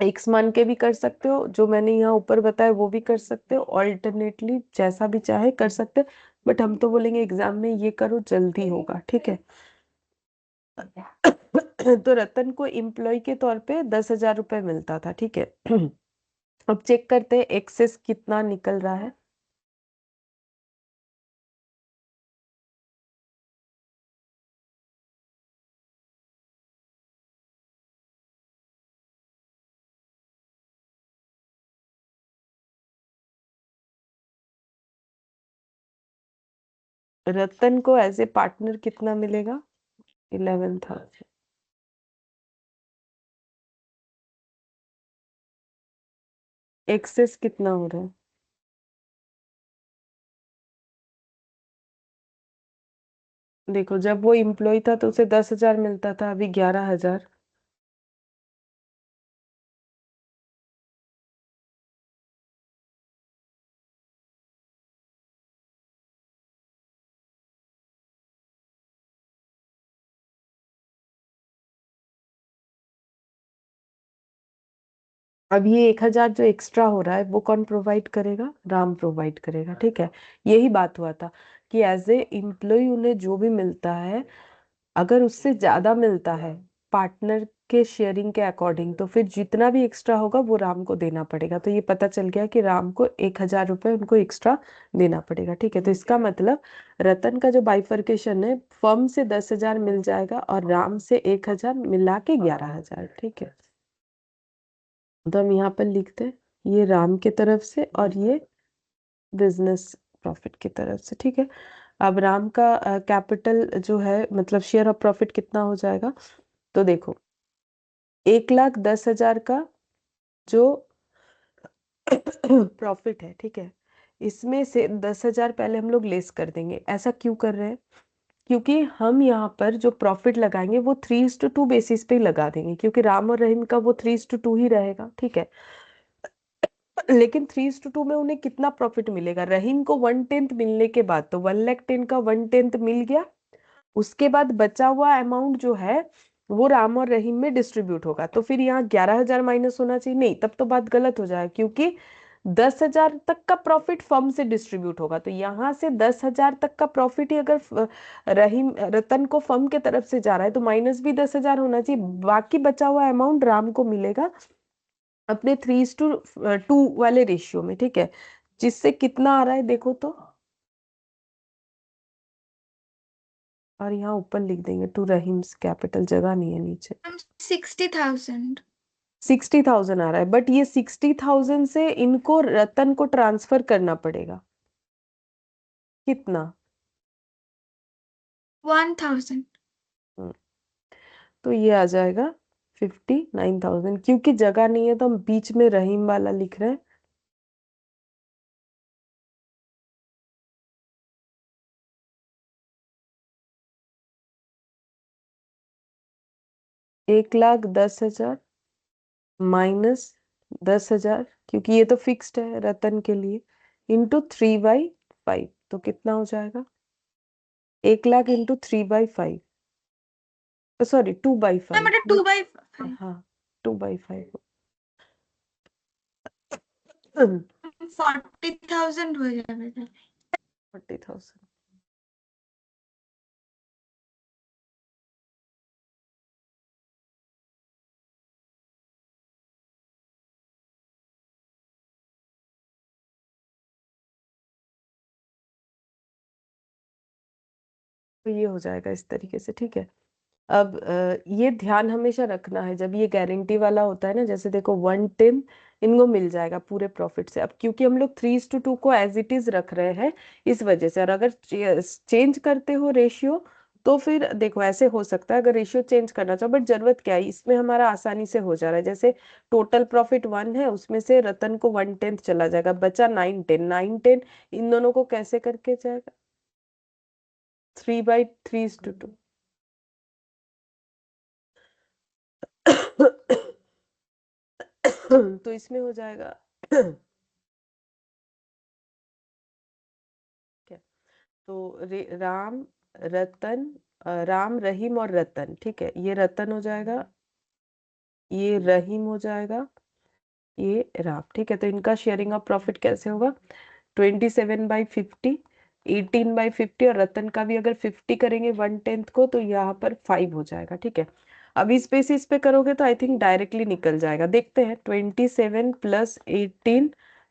एक्स मान के भी कर सकते हो, जो मैंने यहाँ ऊपर बताया वो भी कर सकते हो, ऑल्टरनेटली जैसा भी चाहे कर सकते हो। बट हम तो बोलेंगे एग्जाम में ये करो, जल्दी होगा, ठीक है। तो रतन को एम्प्लॉय के तौर पे 10,000 रुपए मिलता था, ठीक है। अब चेक करते हैं एक्सेस कितना निकल रहा है। रतन को एज ए पार्टनर कितना मिलेगा, 11,000। एक्सेस कितना हो रहा है, देखो जब वो एम्प्लॉय था तो उसे 10,000 मिलता था, अभी 11,000। अब ये 1,000 जो एक्स्ट्रा हो रहा है वो कौन प्रोवाइड करेगा, राम प्रोवाइड करेगा, ठीक है। यही बात हुआ था कि एज ए एम्प्लॉय उन्हें जो भी मिलता है, अगर उससे ज्यादा मिलता है पार्टनर के शेयरिंग के अकॉर्डिंग, तो फिर जितना भी एक्स्ट्रा होगा वो राम को देना पड़ेगा। तो ये पता चल गया कि राम को 1,000 रुपए उनको एक्स्ट्रा देना पड़ेगा, ठीक है। तो इसका मतलब रतन का जो बाइफर्केशन है, फर्म से 10,000 मिल जाएगा और राम से 1,000 मिला के 11,000, ठीक है। तो हम यहाँ पर लिखते हैं ये राम की तरफ से और ये बिजनेस प्रॉफिट की तरफ से, ठीक है। अब राम का कैपिटल जो है, मतलब शेयर ऑफ प्रॉफिट कितना हो जाएगा, तो देखो 1,10,000 का जो प्रॉफिट है, ठीक है, इसमें से 10,000 पहले हम लोग लेस कर देंगे। ऐसा क्यों कर रहे हैं, क्योंकि हम यहाँ पर जो प्रॉफिट लगाएंगे वो 3:2 बेसिस पे ही लगा देंगे, क्योंकि राम और रहीम का वो 3:2 ही रहेगा, ठीक है। लेकिन 3:2 में उन्हें कितना प्रॉफिट मिलेगा, रहीम को 1/10 मिलने के बाद, तो 1,10,000 का 1/10 मिल गया। उसके बाद बचा हुआ अमाउंट जो है वो राम और रहीम में डिस्ट्रीब्यूट होगा। तो फिर यहाँ 11,000 माइनस होना चाहिए, नहीं तब तो बात गलत हो जाए, क्योंकि 10,000 तक का प्रॉफिट फर्म से डिस्ट्रीब्यूट होगा। तो यहाँ से 10,000 तक का प्रॉफिट ही अगर रहीम रतन को फर्म के तरफ से जा रहा है तो माइनस भी 10,000 होना चाहिए। बाकी बचा हुआ अमाउंट राम को मिलेगा अपने 3:2 वाले रेशियो में, ठीक है। जिससे कितना आ रहा है देखो तो, और यहाँ ऊपर लिख देंगे टू रहीम्स कैपिटल, जगह नहीं है नीचे। मैम 60,000। 60,000 आ रहा है, बट ये 60,000 से इनको रतन को ट्रांसफर करना पड़ेगा कितना, 1,000। हम्म, तो ये आ जाएगा 59,000। क्योंकि जगह नहीं है तो हम बीच में रहीम वाला लिख रहे हैं। ,1,10,000 माइनस 10,000, क्योंकि ये तो फिक्स्ड है रतन के लिए, इंटू 3/5, तो कितना हो जाएगा, 1,00,000 इंटू 3/5, सॉरी 2/5। मतलब 2/5 हाँ 2/5। 40,000 हो যাবে তাহলে। 40,000। तो ये हो जाएगा इस तरीके से, ठीक है। अब ये ध्यान हमेशा रखना है जब ये गारंटी वाला होता है ना, जैसे देखो 1/10 इनको मिल जाएगा पूरे प्रॉफिट से। अब क्योंकि हम लोग 3:2 को एज इट इज रख रहे हैं इस वजह से, और अगर चेंज करते हो रेशियो तो फिर देखो ऐसे हो सकता है, अगर रेशियो चेंज करना चाहो, बट जरूरत क्या है, इसमें हमारा आसानी से हो जा रहा है। जैसे टोटल प्रॉफिट 1 है, उसमें से रतन को 1/10 चला जाएगा, बचा 9/10। 9/10 इन दोनों को कैसे करके जाएगा, 3/3:2। तो इसमें हो जाएगा क्या, तो राम, रतन, राम, रहीम और रतन, ठीक है, ये रतन हो जाएगा, ये रहीम हो जाएगा, ये राम, ठीक है। तो इनका शेयरिंग ऑफ प्रॉफिट कैसे होगा, 27/50, 18/50, और रतन का भी अगर 50 करेंगे 1/10 को तो यहाँ पर 5 हो जाएगा, ठीक है। अब इस बेसिस पे करोगे तो आई थिंक डायरेक्टली निकल जाएगा, देखते हैं। 27 प्लस 18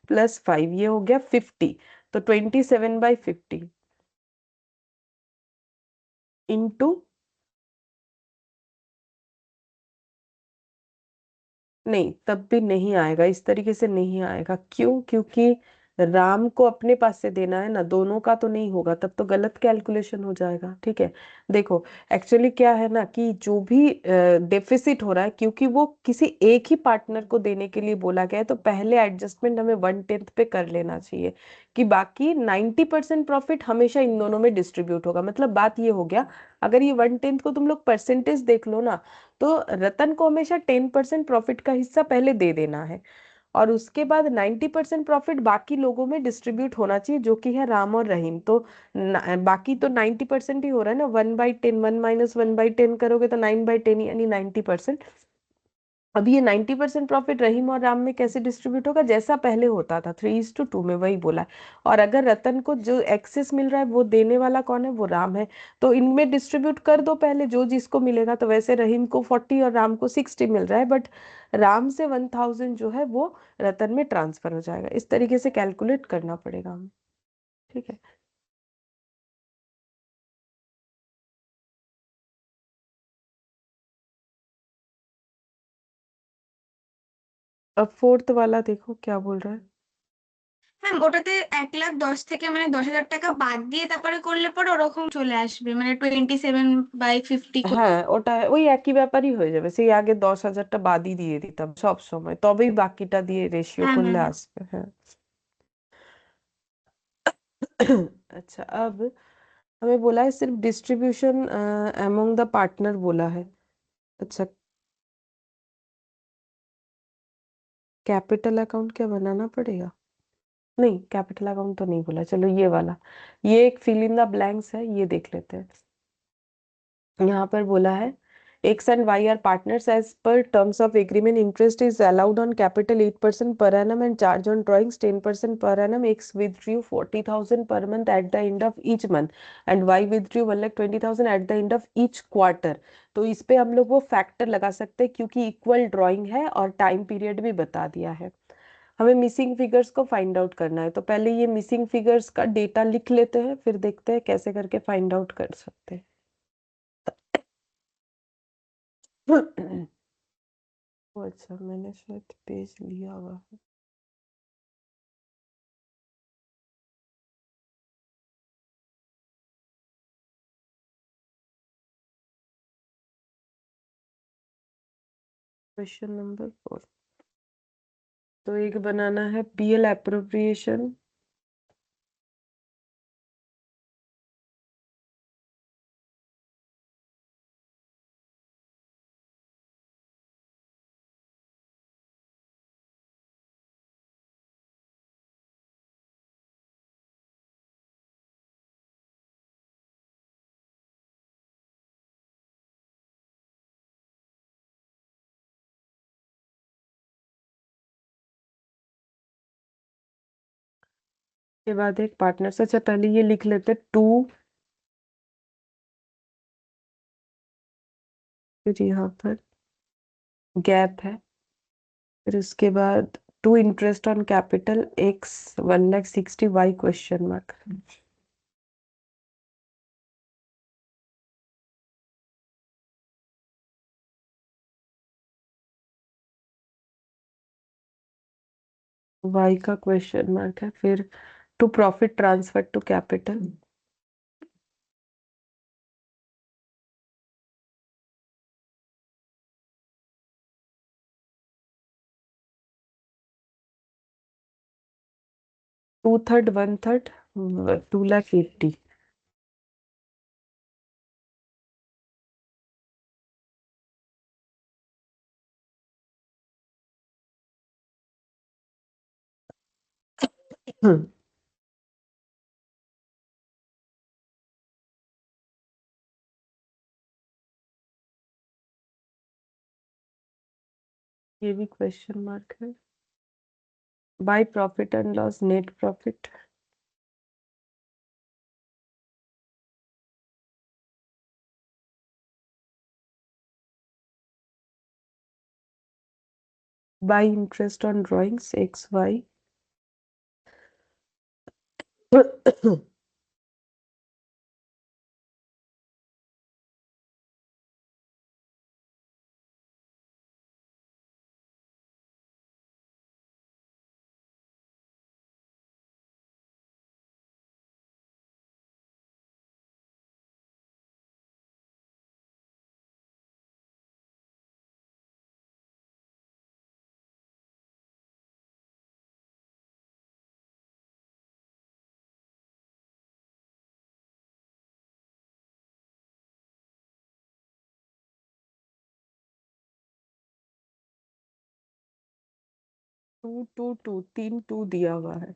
प्लस 5, ये हो गया 50। तो 27/50 इंटू, नहीं तब भी नहीं आएगा, इस तरीके से नहीं आएगा। क्यों, क्योंकि राम को अपने पास से देना है ना, दोनों का तो नहीं होगा, तब तो गलत कैलकुलेशन हो जाएगा, ठीक है। देखो एक्चुअली क्या है ना, कि जो भी डेफिसिट हो रहा है, क्योंकि वो किसी एक ही पार्टनर को देने के लिए बोला गया है, तो पहले एडजस्टमेंट हमें 1/10 पे कर लेना चाहिए, कि बाकी 90% प्रॉफिट हमेशा इन दोनों में डिस्ट्रीब्यूट होगा। मतलब बात ये हो गया, अगर ये 1/10 को तुम लोग परसेंटेज देख लो ना, तो रतन को हमेशा 10% प्रॉफिट का हिस्सा पहले दे देना है, और उसके बाद 90% प्रॉफिट बाकी लोगों में डिस्ट्रीब्यूट होना चाहिए, जो कि है राम और रहीम। तो बाकी तो 90% ही हो रहा है ना, 1/10, 1 - 1/10 करोगे तो 9/10 यानी 90%। अब ये 90% प्रॉफिट रहीम और राम में कैसे डिस्ट्रीब्यूट होगा, जैसा पहले होता था 3:2 में, वही बोला है। और अगर रतन को जो एक्सेस मिल रहा है वो देने वाला कौन है, वो राम है, तो इनमें डिस्ट्रीब्यूट कर दो पहले जो जिसको मिलेगा। तो वैसे रहीम को 40 और राम को 60 मिल रहा है, बट राम से 1000 जो है वो रतन में ट्रांसफर हो जाएगा। इस तरीके से कैलकुलेट करना पड़ेगा हमें, ठीक है। अब फोर्थ वाला देखो क्या बोल रहा है। ম্যাম ওটাতে 1,10,000 থেকে মানে 10,000 টাকা বাদ দিয়ে তারপরে করলে পরে ওরকম চলে আসবে, মানে 27/50 হ্যাঁ ওটা ওই একই ব্যাপারই হয়ে যাবে, সেই আগে 10,000টা বাদই দিয়ে দিতাম সব সময়, তবেই বাকিটা দিয়ে রেশিও হ্যাঁ করলে ম্যাম। আসবে, হ্যাঁ। अच्छा, अब हमें बोला है सिर्फ डिस्ट्रीब्यूशन अमंग द पार्टनर बोला है। अच्छा, कैपिटल अकाउंट क्या बनाना पड़ेगा, नहीं कैपिटल अकाउंट तो नहीं बोला, चलो ये वाला, ये एक फिल इन द ब्लैंक्स है, ये देख लेते हैं। यहाँ पर बोला है X and Y are partners as per terms of agreement, interest is allowed on capital 8% per annum and charge on drawings 10% per annum. X withdrew 40,000 per month at the end of each month and y withdrew 1,20,000 at the end of each quarter। तो इस पे हम लोग वो factor लगा सकते हैं, क्योंकि इक्वल ड्राइंग है और टाइम पीरियड भी बता दिया है। हमें मिसिंग फिगर्स को फाइंड आउट करना है, तो पहले ये मिसिंग फिगर्स का डेटा लिख लेते हैं, फिर देखते हैं कैसे करके फाइंड आउट कर सकते हैं। ओ अच्छा, मैंने शायद पेज लिया हुआ है। क्वेश्चन नंबर 4, तो एक बनाना है पीएल एप्रोप्रिएशन, के बाद एक पार्टनर। अच्छा पहले ये लिख लेते 2, फिर यहाँ पर गैप है, फिर उसके बाद 2 interest on capital x 1,60,000 y question mark. y का क्वेश्चन मार्क है, फिर to profit transfer to capital, to third 1/3 2,80,000। ये भी क्वेश्चन मार्क है। By profit and loss net profit, by interest on drawings x y, to to to 3 2 दिया हुआ है,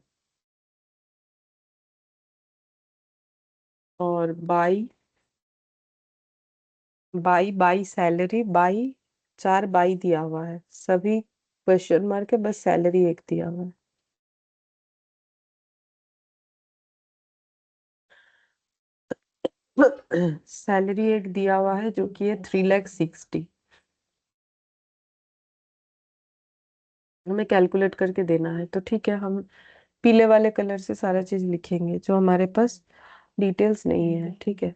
और by by by salary by 4 by दिया हुआ है, सभी क्वेश्चन मार्क है, बस सैलरी एक दिया हुआ है। सैलरी एक दिया हुआ है जो कि है 3,60,000। हमें कैलकुलेट करके देना है, तो ठीक है हम पीले वाले कलर से सारा चीज लिखेंगे जो हमारे पास डिटेल्स नहीं है। ठीक है,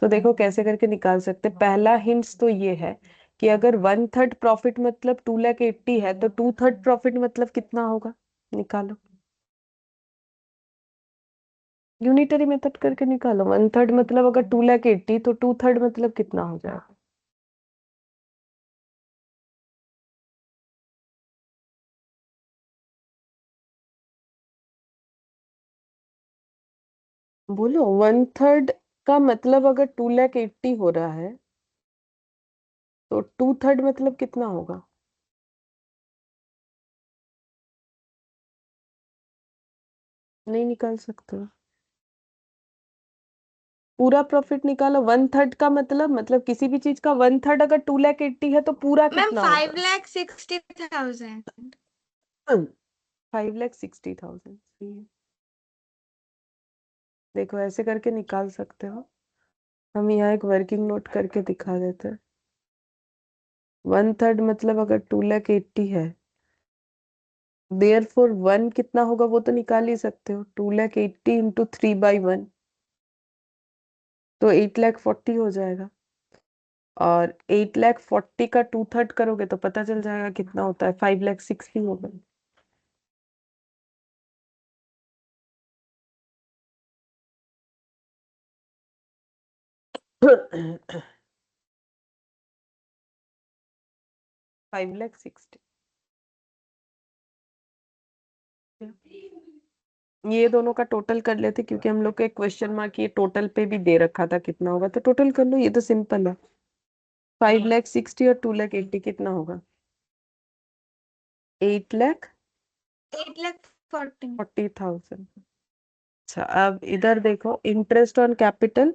तो देखो कैसे करके निकाल सकते हैं। पहला हिंट्स तो ये है कि अगर 1/3 प्रॉफिट मतलब 2,80,000 है, तो 2/3 प्रॉफिट मतलब कितना होगा, निकालो। यूनिटरी मेथड करके निकालो। 1/3 मतलब अगर 2,80,000 तो 2/3 मतलब कितना हो जाएगा। बोलो 1/3 का मतलब अगर 2,80,000 हो रहा है तो 2/3 मतलब कितना होगा। नहीं निकाल सकते हो। पूरा प्रॉफिट निकालो। 1/3 का मतलब किसी भी चीज का 1/3 अगर 2,80,000 है तो पूरा मैम कितना होगा। 5,60,000। 5,60,000। देखो ऐसे करके निकाल सकते हो। हम यहाँ एक वर्किंग नोट करके दिखा देते हैं। 1/3 मतलब अगर 2,80,000 है, देयर फोर 1 कितना होगा वो तो निकाल ही सकते हो। 2,80,000 इंटू 3/1 तो 8,40,000 हो जाएगा। और 8,40,000 का 2/3 करोगे तो पता चल जाएगा कितना होता है, 5,60,000 होगा। फाइव लैख सिक्सटी ये दोनों का टोटल कर लेते, क्योंकि हम लोग के क्वेश्चन मार्क ये टोटल पे भी दे रखा था कितना होगा, तो टोटल कर लो, ये तो सिंपल है। 5,60,000 और 2,80,000 कितना होगा, 8,40,000। 8,40,000। अच्छा अब इधर देखो, इंटरेस्ट ऑन कैपिटल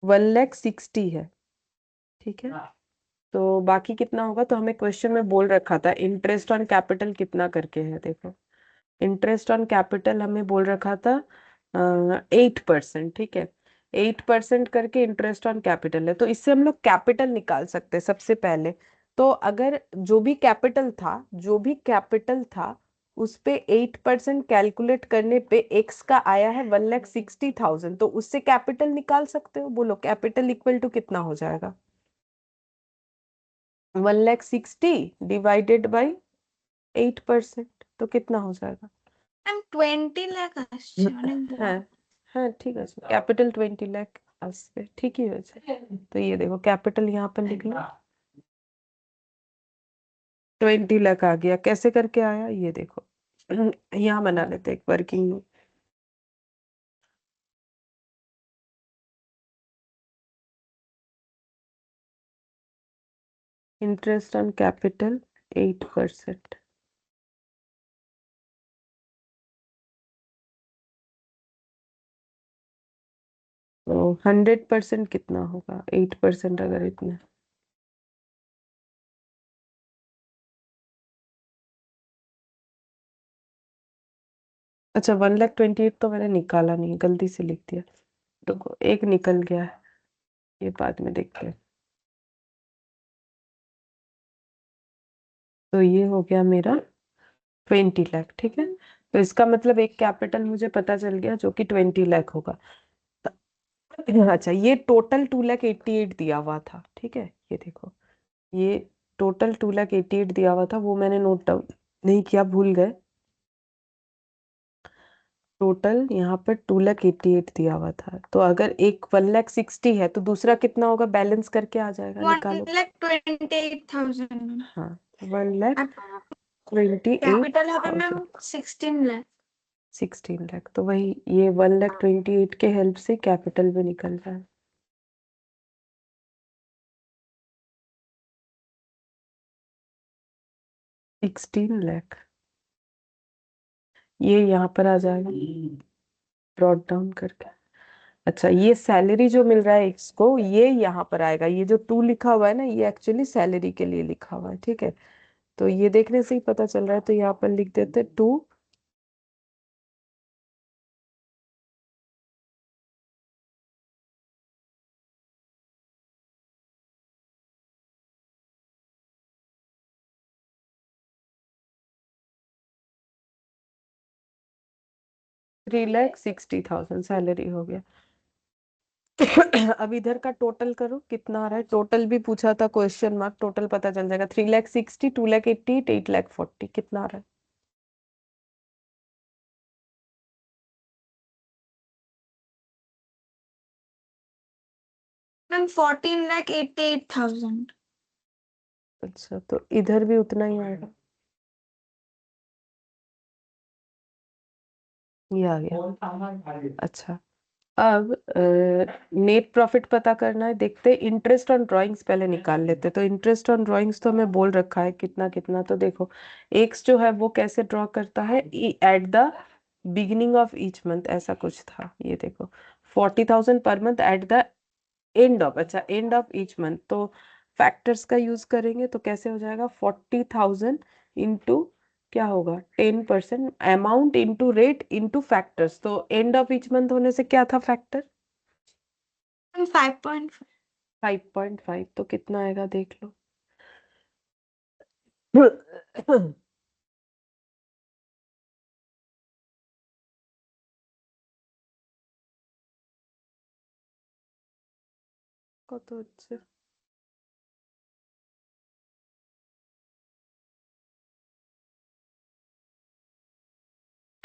1,60,000 है। ठीक है, तो बाकी कितना होगा, तो हमें क्वेश्चन में बोल रखा था इंटरेस्ट ऑन कैपिटल कितना करके है। देखो इंटरेस्ट ऑन कैपिटल हमें बोल रखा था 8%, ठीक है। 8% करके इंटरेस्ट ऑन कैपिटल है, तो इससे हम लोग कैपिटल निकाल सकते हैं सबसे पहले। तो अगर जो भी कैपिटल था उस पे 8% कैलकुलेट करने पे एक्स का आया है 1,60,000, तो उससे कैपिटल निकाल सकते हो। बोलो कैपिटल इक्वल टू कितना हो जाएगा? 1,60,000 डिवाइडेड बाई 8%, तो कितना हो जाएगा? ম্যাম 20 লাখ আসছে অনেক বড়। হ্যাঁ হ্যাঁ ঠিক আছে, कैपिटल 20 लाख আসবে, ঠিকই হয়েছে। तो ये देखो कैपिटल यहाँ पर लिख लो, 20 लाख आ गया। कैसे करके आया ये देखो, यहाँ बना लेते एक वर्किंग में। इंटरेस्ट ऑन कैपिटल 8%, तो 100% कितना होगा? 8% अगर इतना, अच्छा 1,28,000 तो मैंने निकाला नहीं, गलती से लिख दिया। तो एक निकल गया है, ये बाद में देखते हैं। तो ये हो गया मेरा 20 लाख, ठीक है। तो इसका मतलब एक कैपिटल मुझे पता चल गया जो कि 20 लाख होगा। अच्छा, ये टोटल 2,88,000 दिया हुआ था, ठीक है। ये देखो, ये टोटल 2,88,000 दिया हुआ था, वो मैंने नोट डाउन नहीं किया, भूल गए। टोटल यहाँ पर 2,88,000 दिया हुआ था, तो अगर एक 1,60,000 है तो दूसरा कितना होगा? बैलेंस करके आ जाएगा, निकालो। 1,28,000 हाँ, আর 1,28,000, ক্যাপিটাল হবে ম্যাম 16 লাখ। 16 लाख, तो वही ये 1,28,000 के हेल्प से कैपिटल भी निकल रहा है। 16 लाख, ये यहाँ पर आ जाएगा ब्रॉट डाउन करके। अच्छा, ये सैलरी जो मिल रहा है इसको, ये यहाँ पर आएगा। ये जो 2 लिखा हुआ है ना, ये एक्चुअली सैलरी के लिए लिखा हुआ है, ठीक है। तो ये देखने से ही पता चल रहा है, तो यहाँ पर लिख देते 2। $3,60,000 सैलरी हो गया। अब इधर का टोटल करो, कितना आ रहा है? टोटल भी पूछा था, क्वेश्चन मार्क, टोटल पता चल जाएगा। 3,60,000, 2,80,000, 8,40,000, कितना आ रहा है? ম্যাম 14,88,000। अच्छा, तो इधर भी उतना ही आएगा, ये आ गया। अच्छा, अब नेट प्रॉफिट पता करना है। देखते इंटरेस्ट ऑन ड्राइंग्स पहले निकाल लेते। तो इंटरेस्ट ऑन ड्राइंग्स तो हमें बोल रखा है कितना कितना, तो देखो एक्स जो है वो कैसे ड्रॉ करता है? At the beginning of each month, ऐसा कुछ था। ये देखो 40,000 per month at the end of, अच्छा एंड ऑफ ईच मंथ, तो फैक्टर्स का यूज करेंगे तो कैसे हो जाएगा? 40,000 इंटू क्या होगा? 10%, amount into rate into factors. तो एंड ऑफ ईच मंथ होने से क्या था फैक्टर? ম্যাম 5.5। 5.5, तो कितना आएगा देख लो। কত হচ্ছে?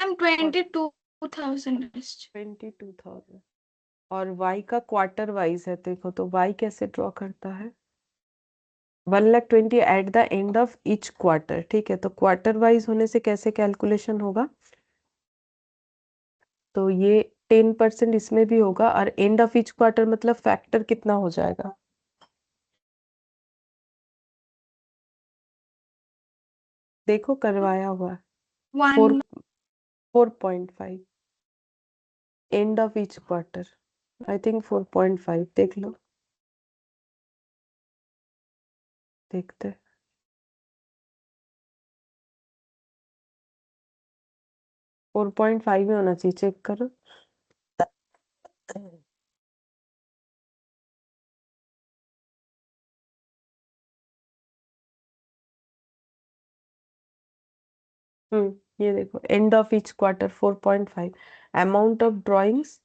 ম্যাম 22,000 আসছে। 22,000। और y का क्वार्टर वाइज है, देखो तो y कैसे ड्रॉ करता है? 1,20,000 at the end of each quarter, ठीक है। तो क्वार्टर वाइज होने से कैसे कैलकुलेशन होगा? तो ये 10% इसमें भी होगा, और एंड ऑफ ईच क्वार्टर मतलब फैक्टर कितना हो जाएगा? देखो करवाया हुआ है, 1। 4.5 and of each quarter, I think 4.5, देख लो, देखते हैं। 4.5 ही होना चाहिए, चेक करो। ये देखो, end of each quarter 4.5, amount of drawings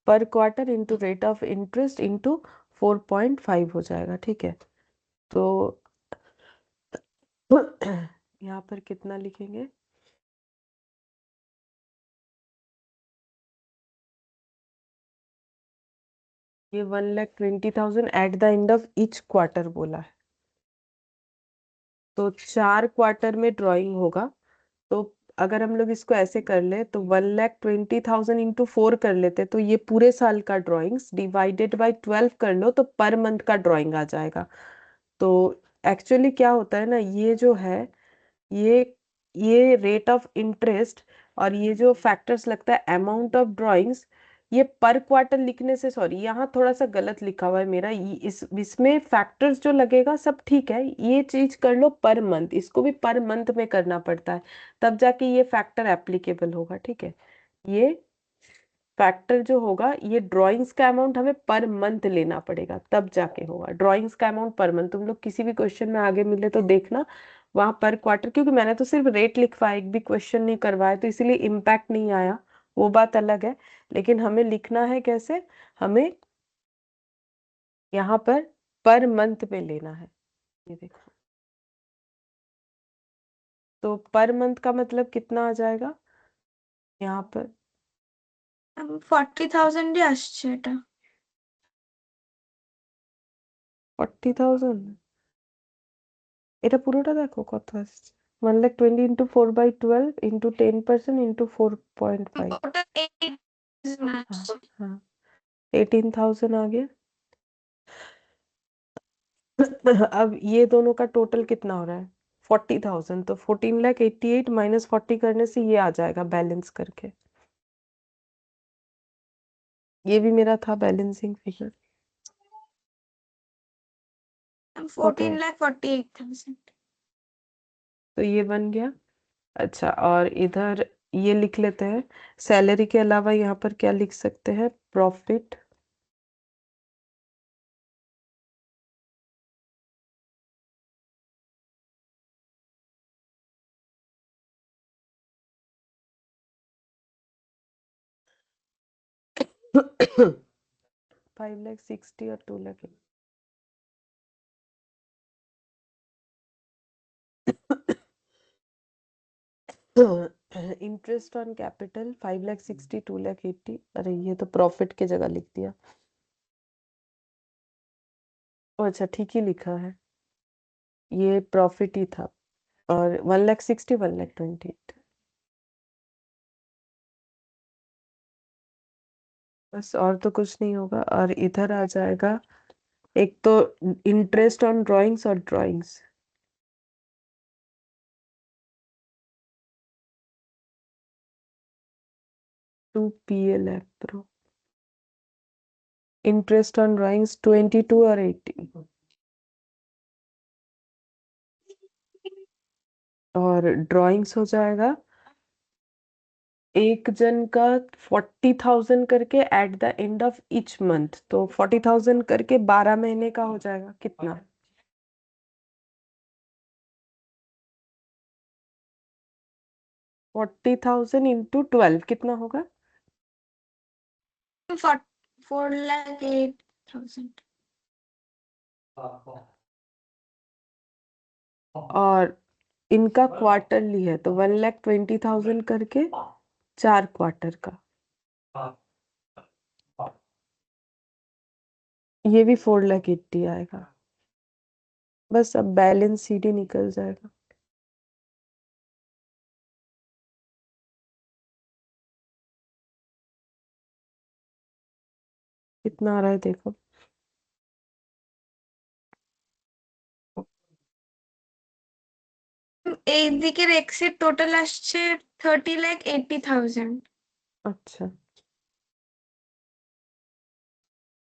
per quarter into rate of interest into 4.5 हो जाएगा। ठीक है, तो यहाँ पर कितना लिखेंगे? ये 1,20,000 at the end of each quarter बोला है, तो 4 क्वार्टर में ड्राइंग होगा। तो अगर हम लोग इसको ऐसे कर ले तो 1,20,000 इंटू 4 कर लेते, तो ये पूरे साल का ड्राइंग्स डिवाइडेड बाय 12 कर लो तो पर मंथ का ड्राइंग आ जाएगा। तो एक्चुअली क्या होता है ना, ये जो है, ये ये रेट ऑफ इंटरेस्ट और ये जो फैक्टर्स लगता है अमाउंट ऑफ ड्राइंग्स, ये पर क्वार्टर लिखने से, सॉरी यहाँ थोड़ा सा गलत लिखा हुआ है मेरा, इसमें फैक्टर्स जो लगेगा सब ठीक है, ये चीज कर लो पर मंथ, इसको भी पर मंथ में करना पड़ता है, तब जाके ये फैक्टर एप्लीकेबल होगा। ठीक है, ये फैक्टर जो होगा, ये ड्राइंग्स का अमाउंट हमें पर मंथ लेना पड़ेगा, तब जाके होगा ड्राइंग्स का अमाउंट पर मंथ। तुम लोग किसी भी क्वेश्चन में आगे मिले तो देखना वहां पर क्वार्टर, क्योंकि मैंने तो सिर्फ रेट लिखवाया, एक भी क्वेश्चन नहीं करवाया, तो इसीलिए इम्पैक्ट नहीं आया, वो बात अलग है। लेकिन हमें लिखना है कैसे, हमें यहाँ पर मंथ में लेना है। ये देखो, तो पर मंथ का मतलब कितना आ जाएगा यहाँ पर? 40,000 আসছে এটা। 40,000? এটা পুরোটা দেখো কত আসছে, 1,20,000 ইন্টু 4/12 ইন্টু 10% ইন্টু 4.5। ওটা 8,000 हाँ আসছে। हाँ, 18,000 आ गया। अब ये दोनों का टोटल कितना हो रहा है? 40,000, तो 14,88,000 माइनस 40 करने से ये आ जाएगा बैलेंस करके। ये भी मेरा था बैलेंसिंग फिगर। 14,48,000। तो ये बन गया। अच्छा, और इधर ये लिख लेते हैं, सैलरी के अलावा यहाँ पर क्या लिख सकते हैं? प्रॉफिट। $5,60,000 और 2,00,000। Interest on capital 5,60,000 2,80,000। अरे ये तो प्रॉफिट की जगह लिख दिया। ओ अच्छा, ठीक ही लिखा है, ये प्रॉफिट ही था। और 1,60,000 1,20,000, बस और तो कुछ नहीं होगा। और इधर आ जाएगा एक तो इंटरेस्ट ऑन ड्राइंग्स और drawings, to PL pro, interest on drawings 22 और 18, और ड्राइंग्स हो जाएगा एक जन का 40,000 करके at the end of each month, तो 40,000 करके 12 महीने का हो जाएगा कितना? 40,000 इंटू 12 कितना होगा? 4,08,000। और इनका क्वार्टरली है, तो 1,20,000 करके 4 क्वार्टर का, ये भी 4,80,000 आएगा। बस अब बैलेंस सीधे निकल जाएगा। कितना आ रहा है देखो, এই দিকের এক্স এর টোটাল আসছে 30,80,000 अच्छा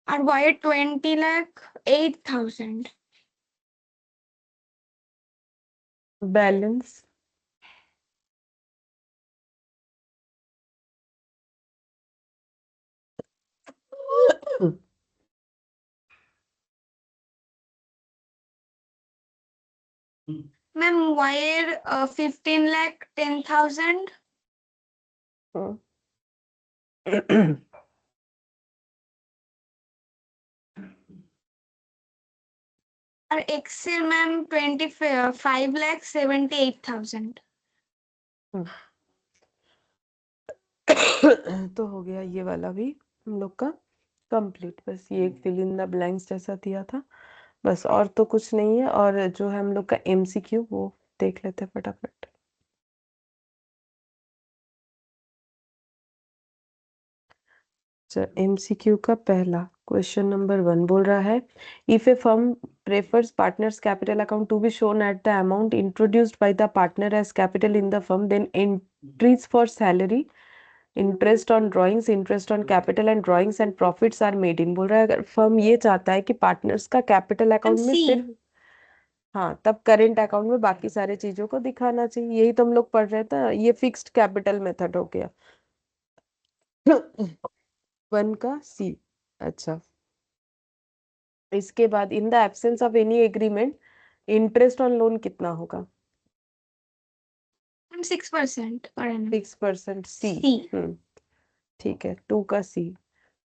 আর ওয়াই এর 20,08,000। बैलेंस मैम वायर 15,10,000 और एक्सेल मैम 25,78,000। तो हो गया ये वाला भी हम लोग का कंप्लीट। बस ये एक फिल इन द ब्लैंक्स जैसा दिया था बस, और तो कुछ नहीं है। और जो है हम लोग का एमसीक्यू वो देख लेते हैं फटाफट। एमसीक्यू का पहला क्वेश्चन नंबर 1 बोल रहा है, if A firm prefers partners capital account to be shown at the amount introduced by the partner as capital in the firm, then entries for salary, interest on drawings, interest on capital and drawings and profits are made in. बोल रहा है अगर firm ये चाहता है कि partners का capital account में सी सिर्फ, हाँ, तब करेंट अकाउंट में बाकी सारे चीजों को दिखाना चाहिए। यही तो हम लोग पढ़ रहे थे, ये फिक्स्ड कैपिटल मेथड हो गया। 1 का सी। अच्छा, इसके बाद इन the absence of any agreement interest on loan कितना होगा? 6% पर एनम। 6% सी। सी ठीक है। 2 का सी।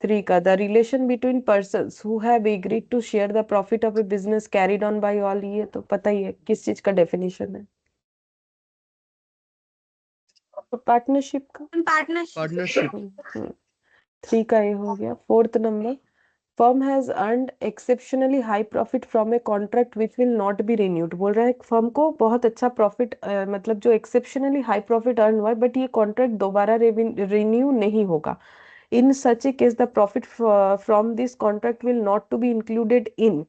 3 का the relation between persons who have agreed to share the profit of a business carried on by all, ये तो पता ही है किस चीज का डेफिनेशन है, पार्टनरशिप का। पार्टनरशिप। 3 का ये हो गया। 4th number, firm has earned exceptionally high profit from a contract which will not be renewed. बोल रहा है फर्म को बहुत अच्छा प्रॉफिट, मतलब जो एक्सेप्शनली हाई प्रॉफिट अर्न हुआ है बट ये कॉन्ट्रैक्ट दोबारा रिन्यू नहीं होगा। In such a case, the profit from this contract will not to be included in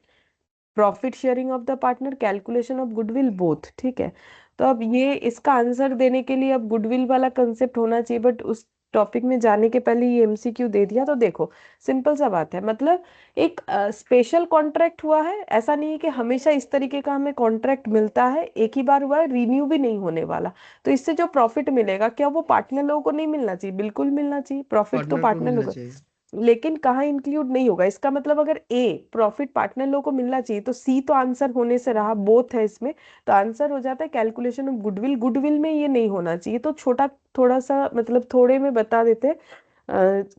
profit sharing of the partner, calculation of goodwill, both. ठीक है। तो अब ये इसका आंसर देने के लिए अब गुडविल वाला कंसेप्ट होना चाहिए, बट उस टॉपिक में जाने के पहले ये एमसीक्यू दे दिया। तो देखो सिंपल सा बात है, मतलब एक स्पेशल कॉन्ट्रैक्ट हुआ है, ऐसा नहीं है कि हमेशा इस तरीके का हमें कॉन्ट्रैक्ट मिलता है, एक ही बार हुआ है, रिन्यू भी नहीं होने वाला। तो इससे जो प्रॉफिट मिलेगा क्या वो पार्टनर लोगों को नहीं मिलना चाहिए? बिल्कुल मिलना चाहिए, प्रॉफिट तो पार्टनर को पार्टनर मिलना लोगों, चाहिए। लेकिन कहाँ इंक्लूड नहीं होगा। इसका मतलब अगर ए प्रॉफिट पार्टनर लोगों को मिलना चाहिए तो सी तो आंसर होने से रहा, बोथ है इसमें, तो आंसर हो जाता है कैलकुलेशन ऑफ गुडविल। गुडविल में ये नहीं होना चाहिए, तो छोटा थोड़ा सा मतलब थोड़े में बता देते हैं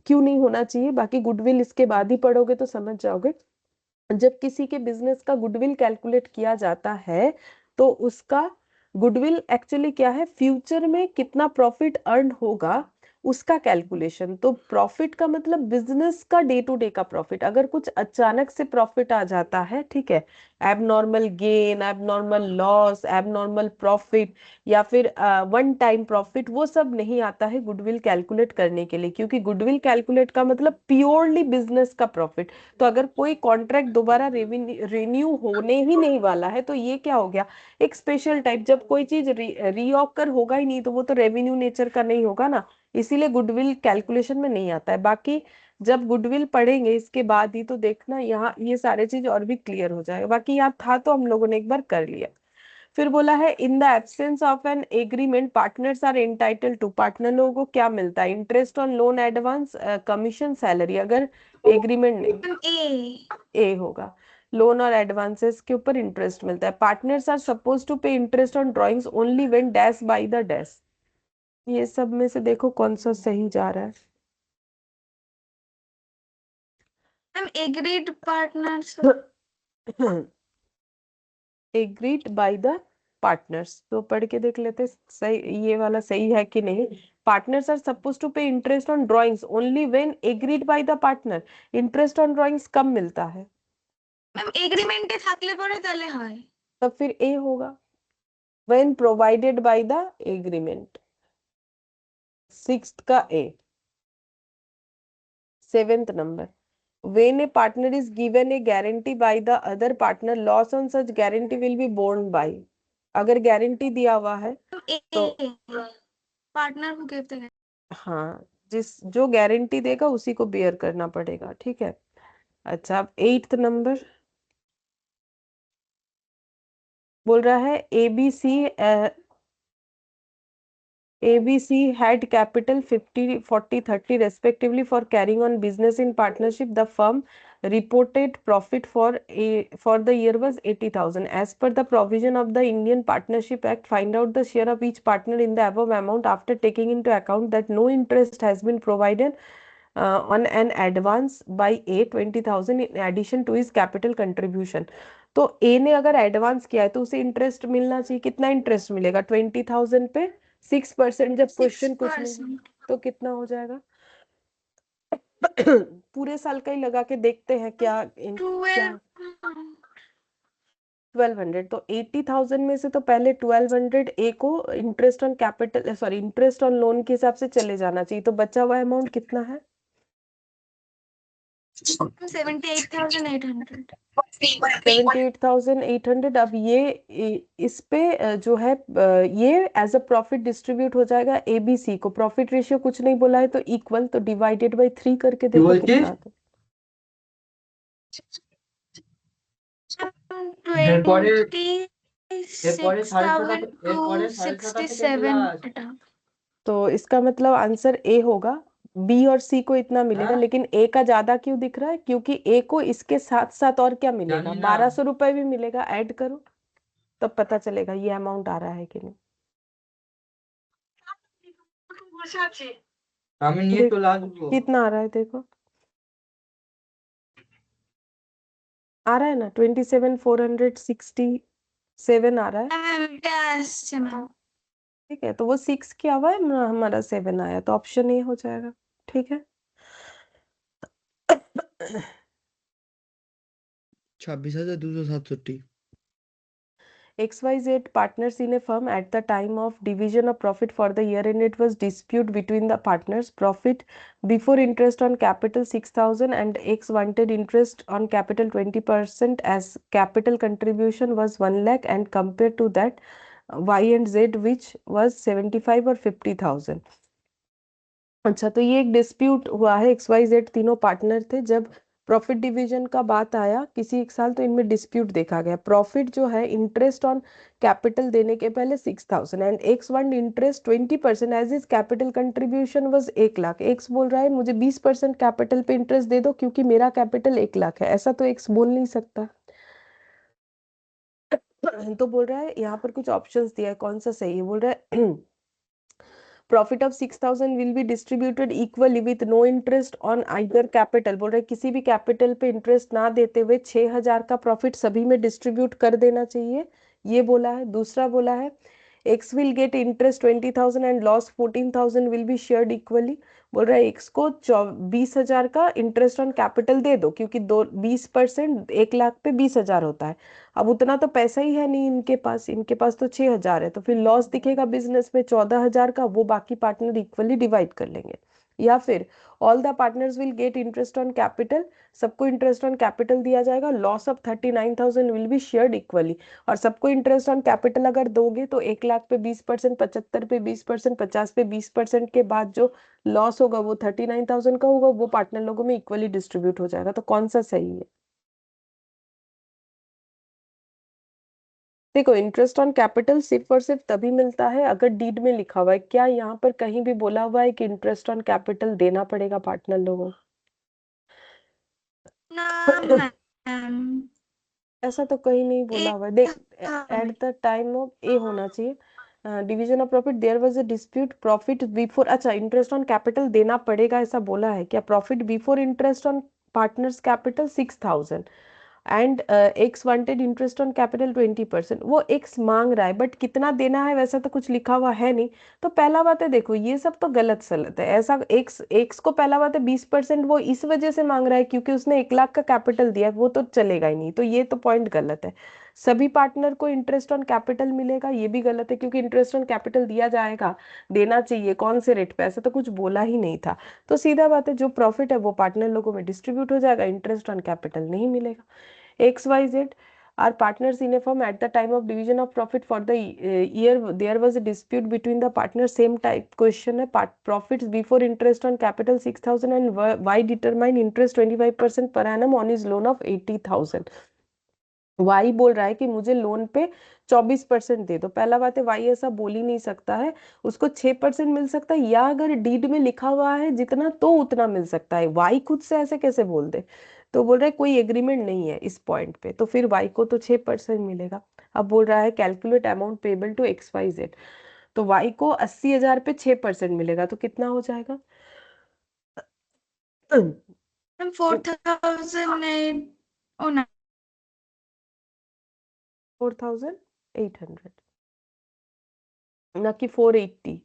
क्यों नहीं होना चाहिए। बाकी गुडविल इसके बाद ही पढ़ोगे तो समझ जाओगे। जब किसी के बिजनेस का गुडविल कैलकुलेट किया जाता है तो उसका गुडविल एक्चुअली क्या है, फ्यूचर में कितना प्रॉफिट अर्न होगा उसका कैलकुलेशन। तो प्रॉफिट का मतलब बिजनेस का डे टू डे का प्रॉफिट। अगर कुछ अचानक से प्रॉफिट आ जाता है, ठीक है, abnormal gain, abnormal loss, abnormal profit या फिर वन टाइम प्रॉफिट, वो सब नहीं आता है गुडविल कैलकुलेट करने के लिए, क्योंकि गुडविल कैलकुलेट का मतलब प्योरली बिजनेस का प्रॉफिट। तो अगर कोई कॉन्ट्रैक्ट दोबारा रिन्यू होने ही नहीं वाला है तो ये क्या हो गया, एक स्पेशल टाइप। जब कोई चीज रीऑकर होगा ही नहीं तो वो तो रेवेन्यू नेचर का नहीं होगा ना, इसीलिए गुडविल कैलकुलेशन में नहीं आता है। बाकी जब गुडविल पढ़ेंगे इसके बाद ही तो देखना, यहाँ ये सारे चीज और भी क्लियर हो जाएगा। बाकी यहाँ था तो हम लोगों ने एक बार कर लिया। फिर बोला है in the absence of an agreement partners are entitled to, partner लोगों को क्या मिलता है? Interest on loan, advance, commission, salary. अगर एग्रीमेंट नहीं, ए होगा। लोन और एडवांसेस के ऊपर इंटरेस्ट मिलता है। पार्टनर्स आर सपोज टू पे interest on drawings only when dash by the dash. ये सब में से देखो कौन सा सही जा रहा है। Ma'am agreed partners. Agreed by the partners, तो पढ़ के देख लेते सही ये वाला सही है कि नहीं। पार्टनर्स आर सपोज टू पे interest on drawings only when agreed by the partner. Interest on drawings कब मिलता है? मैम एग्रीमेंटे থাকলে পরে তাহলে হয়। तब फिर ए होगा, when provided by the agreement. 6th का ए। 7th number, when a partner is given a guarantee by the other partner, loss on such guarantee will be borne by। अगर गारंटी दिया हुआ है तो पार्टनर को गिव द। हाँ, जिस जो गारंटी देगा उसी को बेयर करना पड़ेगा, ठीक है। अच्छा, अब 8th नंबर बोल रहा है ABC ABC had capital 50, 40, 30 respectively for carrying on business in partnership. The firm reported profit for the year was 80,000. As per the provision of the Indian Partnership Act, find out the share of each partner in the above amount after taking into account that no interest has been provided on an advance by A 20,000 in addition to his capital contribution. तो ए ने अगर advance किया है तो उसे interest मिलना चाहिए। कितना इंटरेस्ट मिलेगा? 20,000 पे 6%। जब क्वेश्चन कुछ नहीं 6%। तो कितना हो जाएगा? पूरे साल का ही लगा के देखते हैं क्या क्या 1200। तो 80,000 में से तो पहले 1200 ए को interest on capital sorry interest on loan के हिसाब से चले जाना चाहिए। तो बचा हुआ अमाउंट कितना है? 78,800। 78,800। अब इस पे जो है ये एज अ प्रॉफिट डिस्ट्रीब्यूट हो जाएगा एबीसी को। प्रॉफिट रेशियो कुछ नहीं बोला है तो इक्वल, तो डिवाइडेड बाय 3 करके देखो कितना आता है। এরপরে 26,267 এটা। तो इसका मतलब आंसर ए होगा। बी और सी को इतना मिलेगा, लेकिन ए का ज्यादा क्यों दिख रहा है? क्योंकि ए को इसके साथ साथ और क्या मिलेगा? जानी ना। 1200 रुपए भी मिलेगा। ऐड करो तब पता चलेगा ये अमाउंट आ रहा है कि नहीं। আমি নিয়ে देख চলে আসবো। कितना आ रहा है देखो। आ रहा है ना 27,467 आ रहा है। এটা আসছে না। ठीक है, तो वो 6 किया हुआ है, हमारा 7 आया, तो ऑप्शन ए हो जाएगा। ठीक है। 26,267। XYZ partners in a firm at the time of division of profit for the year end, it was dispute between the partners. Profit before interest on capital 6,000 and X wanted interest on capital 20% as capital contribution was 1 lakh, and compared to that Y and Z which was 75 or 50,000। अच्छा, तो ये एक dispute हुआ है। XYZ तीनों partner थे। जब profit division का बात आया किसी एक साल तो इनमें डिस्प्यूट देखा गया। प्रॉफिट जो है इंटरेस्ट ऑन कैपिटल देने के पहले 6,000 and X one interest 20% as is capital contribution was 1 लाख। एक्स बोल रहा है मुझे 20% कैपिटल पे इंटरेस्ट दे दो क्योंकि मेरा कैपिटल 1 लाख है। ऐसा तो एक्स बोल नहीं सकता। तो बोल रहा है यहाँ पर कुछ ऑप्शंस दिया है, कौन सा सही है? बोल रहा है profit of 6,000 will be distributed equally with no interest on either capital. बोल रहे किसी भी कैपिटल पे इंटरेस्ट ना देते हुए 6,000 का प्रॉफिट सभी में डिस्ट्रीब्यूट कर देना चाहिए, ये बोला है। दूसरा बोला है x will get interest 20,000 and loss 14,000 will be shared equally. बोल रहा है एक्स को 20,000 का इंटरेस्ट ऑन कैपिटल दे दो क्योंकि 20% 1 लाख पे 20,000 होता है। अब उतना तो पैसा ही है नहीं इनके पास तो 6,000 है, तो फिर लॉस दिखेगा बिजनेस में 14,000 का, वो बाकी पार्टनर इक्वली डिवाइड कर लेंगे। या फिर all the partners will get interest on capital, सबको इंटरेस्ट ऑन कैपिटल दिया जाएगा, loss of 39,000 will be shared equally. और सबको इंटरेस्ट ऑन कैपिटल अगर दोगे तो 1 लाख पे 20%, 75 पे 20%, 50 पे 20% के बाद जो लॉस होगा वो 39,000 का होगा, वो पार्टनर लोगों में इक्वली डिस्ट्रीब्यूट हो जाएगा। तो कौन सा सही है? देखो, इंटरेस्ट ऑन कैपिटल सिर्फ और सिर्फ तभी मिलता है अगर डीड में लिखा हुआ है। क्या यहाँ पर कहीं भी बोला हुआ है कि इंटरेस्ट ऑन कैपिटल देना पड़ेगा पार्टनर लोगों को? না ম্যাম, ऐसा तो कहीं नहीं बोला हुआ है। देख, at the time of a होना चाहिए division of profit there was a dispute profit before. अच्छा, इंटरेस्ट ऑन कैपिटल देना पड़ेगा ऐसा बोला है क्या? Profit before interest on partners capital 6,000 and X wanted interest on capital 20%। वो एक्स मांग रहा है बट कितना देना है वैसा तो कुछ लिखा हुआ है नहीं। तो पहला बात है, देखो ये सब तो गलत सलत है। ऐसा एक्स एक्स को पहला बात है 20% वो इस वजह से मांग रहा है क्योंकि उसने 1 लाख का कैपिटल दिया है, वो तो चलेगा ही नहीं। तो ये तो पॉइंट गलत है। सभी पार्टनर को इंटरेस्ट ऑन कैपिटल मिलेगा, ये भी गलत है क्योंकि इंटरेस्ट ऑन कैपिटल दिया जाएगा, देना चाहिए, कौन से रेट पे, ऐसा तो कुछ बोला ही नहीं था। तो सीधा बात है, जो प्रॉफिट है वो पार्टनर लोगों में डिस्ट्रीब्यूट हो जाएगा, इंटरेस्ट ऑन कैपिटल नहीं मिलेगा। XYZ are partners in a firm at the time of division of profit for the year there was a dispute between the partners, same type question है। profits before interest on capital 6,000 and Y determine interest 25% per annum on his loan of 80,000। Y बोल रहा है कि मुझे loan पे 24% दे दो। पहला बात है वाई ऐसा बोल ही नहीं सकता है, उसको 6% मिल सकता है, या अगर डीड में लिखा हुआ है जितना तो उतना मिल सकता है। वाई खुद से ऐसे कैसे बोल दे? तो बोल रहा है कोई एग्रीमेंट नहीं है इस पॉइंट पे, तो फिर वाई को तो 6% मिलेगा। अब बोल रहा है calculate amount payable to XYZ, तो वाई को 80,000 पे 6% मिलेगा तो कितना हो जाएगा? मैम 4,008 ओ ना 4,800 ना कि 480?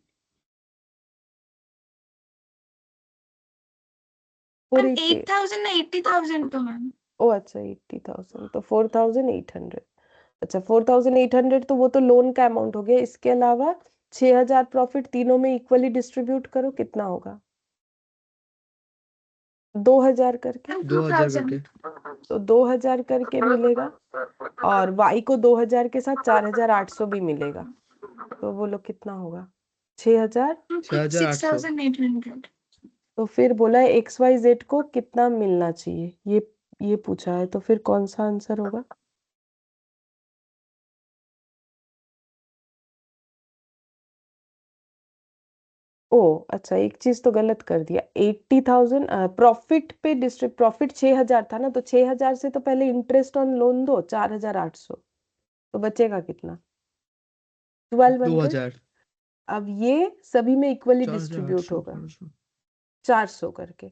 मैम 480? 8,000 ना 80,000 तो मैम ओ अच्छा 80,000 तो 4,800। अच्छा 4,800 तो वो तो लोन का अमाउंट हो गया। इसके अलावा 6,000 प्रॉफिट तीनों में इक्वली डिस्ट्रीब्यूट करो, कितना होगा? 2,000 करके। मैम 2,000 2,000 करके। तो 2,000 करके मिलेगा, और वाई को 2,000 के साथ 4,800 भी मिलेगा, तो बोलो कितना होगा? 6,000। 6,800। 6,800 तो फिर बोला है XYZ को कितना मिलना चाहिए, ये पूछा है, तो फिर कौन सा आंसर होगा? ओ अच्छा, एक चीज तो गलत कर दिया। 80,000 प्रॉफिट पे डिस्ट्रिक्ट प्रॉफिट 6,000 था ना, तो 6,000 से तो पहले इंटरेस्ट ऑन लोन दो 4,800, तो बचेगा कितना? 1,200। 2,000। अब ये सभी में इक्वली डिस्ट्रीब्यूट 4,800 होगा 500। 400 करके,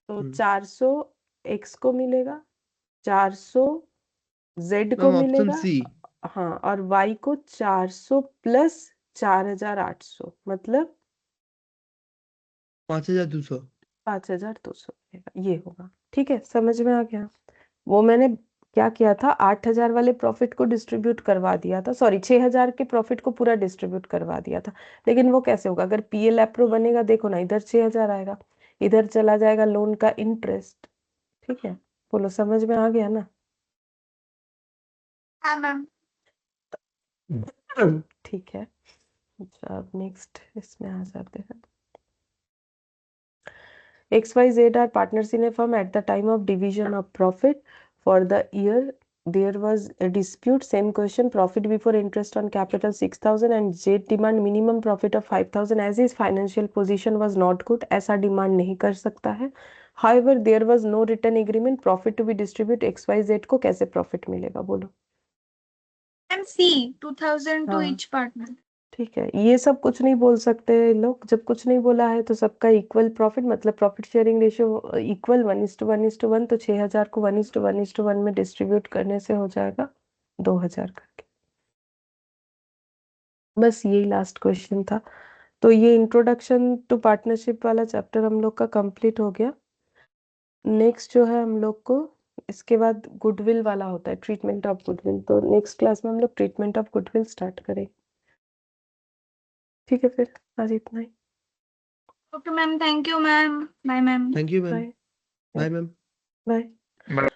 तो हम्म। 400 X को मिलेगा, 400 Z को मैम ऑप्शन मिलेगा, सी। हाँ, और Y को 400 प्लस 4,800 मतलब 5,200। 5,200 मिलेगा, ये होगा। ठीक है, समझ में आ गया। वो मैंने क्या किया था, 8,000 वाले प्रॉफिट को डिस्ट्रीब्यूट करवा दिया था, सॉरी 6,000 के प्रॉफिट को पूरा डिस्ट्रीब्यूट करवा दिया था। लेकिन वो कैसे होगा? अगर PL एप्रो बनेगा, देखो ना, इधर 6,000 आएगा, इधर चला जाएगा लोन का इंटरेस्ट। ठीक है, बोलो समझ में आ गया ना? हाँ मैम ठीक है, अच्छा अब नेक्स्ट इसमें आ जाते हैं। XYZ are partners in a firm at the time of division of profit for the year. There was a dispute. Same question. Profit before interest on capital 6,000 and Z demand minimum profit of 5,000 as his financial position was not good. ऐसा demand नहीं कर सकता है. However, there was no written agreement. Profit to be distributed XYZ को कैसे profit मिलेगा बोलो? Ma'am C 2,000 to हाँ ईच पार्टनर। ठीक है, ये सब कुछ नहीं बोल सकते लोग। जब कुछ नहीं बोला है तो सबका इक्वल प्रॉफिट, मतलब प्रॉफिट शेयरिंग रेशियो इक्वल 1:1:1, तो 6,000 को 1:1:1 में डिस्ट्रीब्यूट करने से हो जाएगा 2,000 करके। बस यही लास्ट क्वेश्चन था। तो ये इंट्रोडक्शन टू पार्टनरशिप वाला चैप्टर हम लोग का कंप्लीट हो गया। नेक्स्ट जो है हम लोग को, इसके बाद गुडविल वाला होता है, ट्रीटमेंट ऑफ गुडविल। तो नेक्स्ट क्लास में हम लोग ट्रीटमेंट ऑफ गुडविल स्टार्ट करें। ठीक है, फिर आज इतना ही। Okay ma'am, thank you ma'am, bye ma'am. Thank you ma'am. Bye bye ma'am. Bye.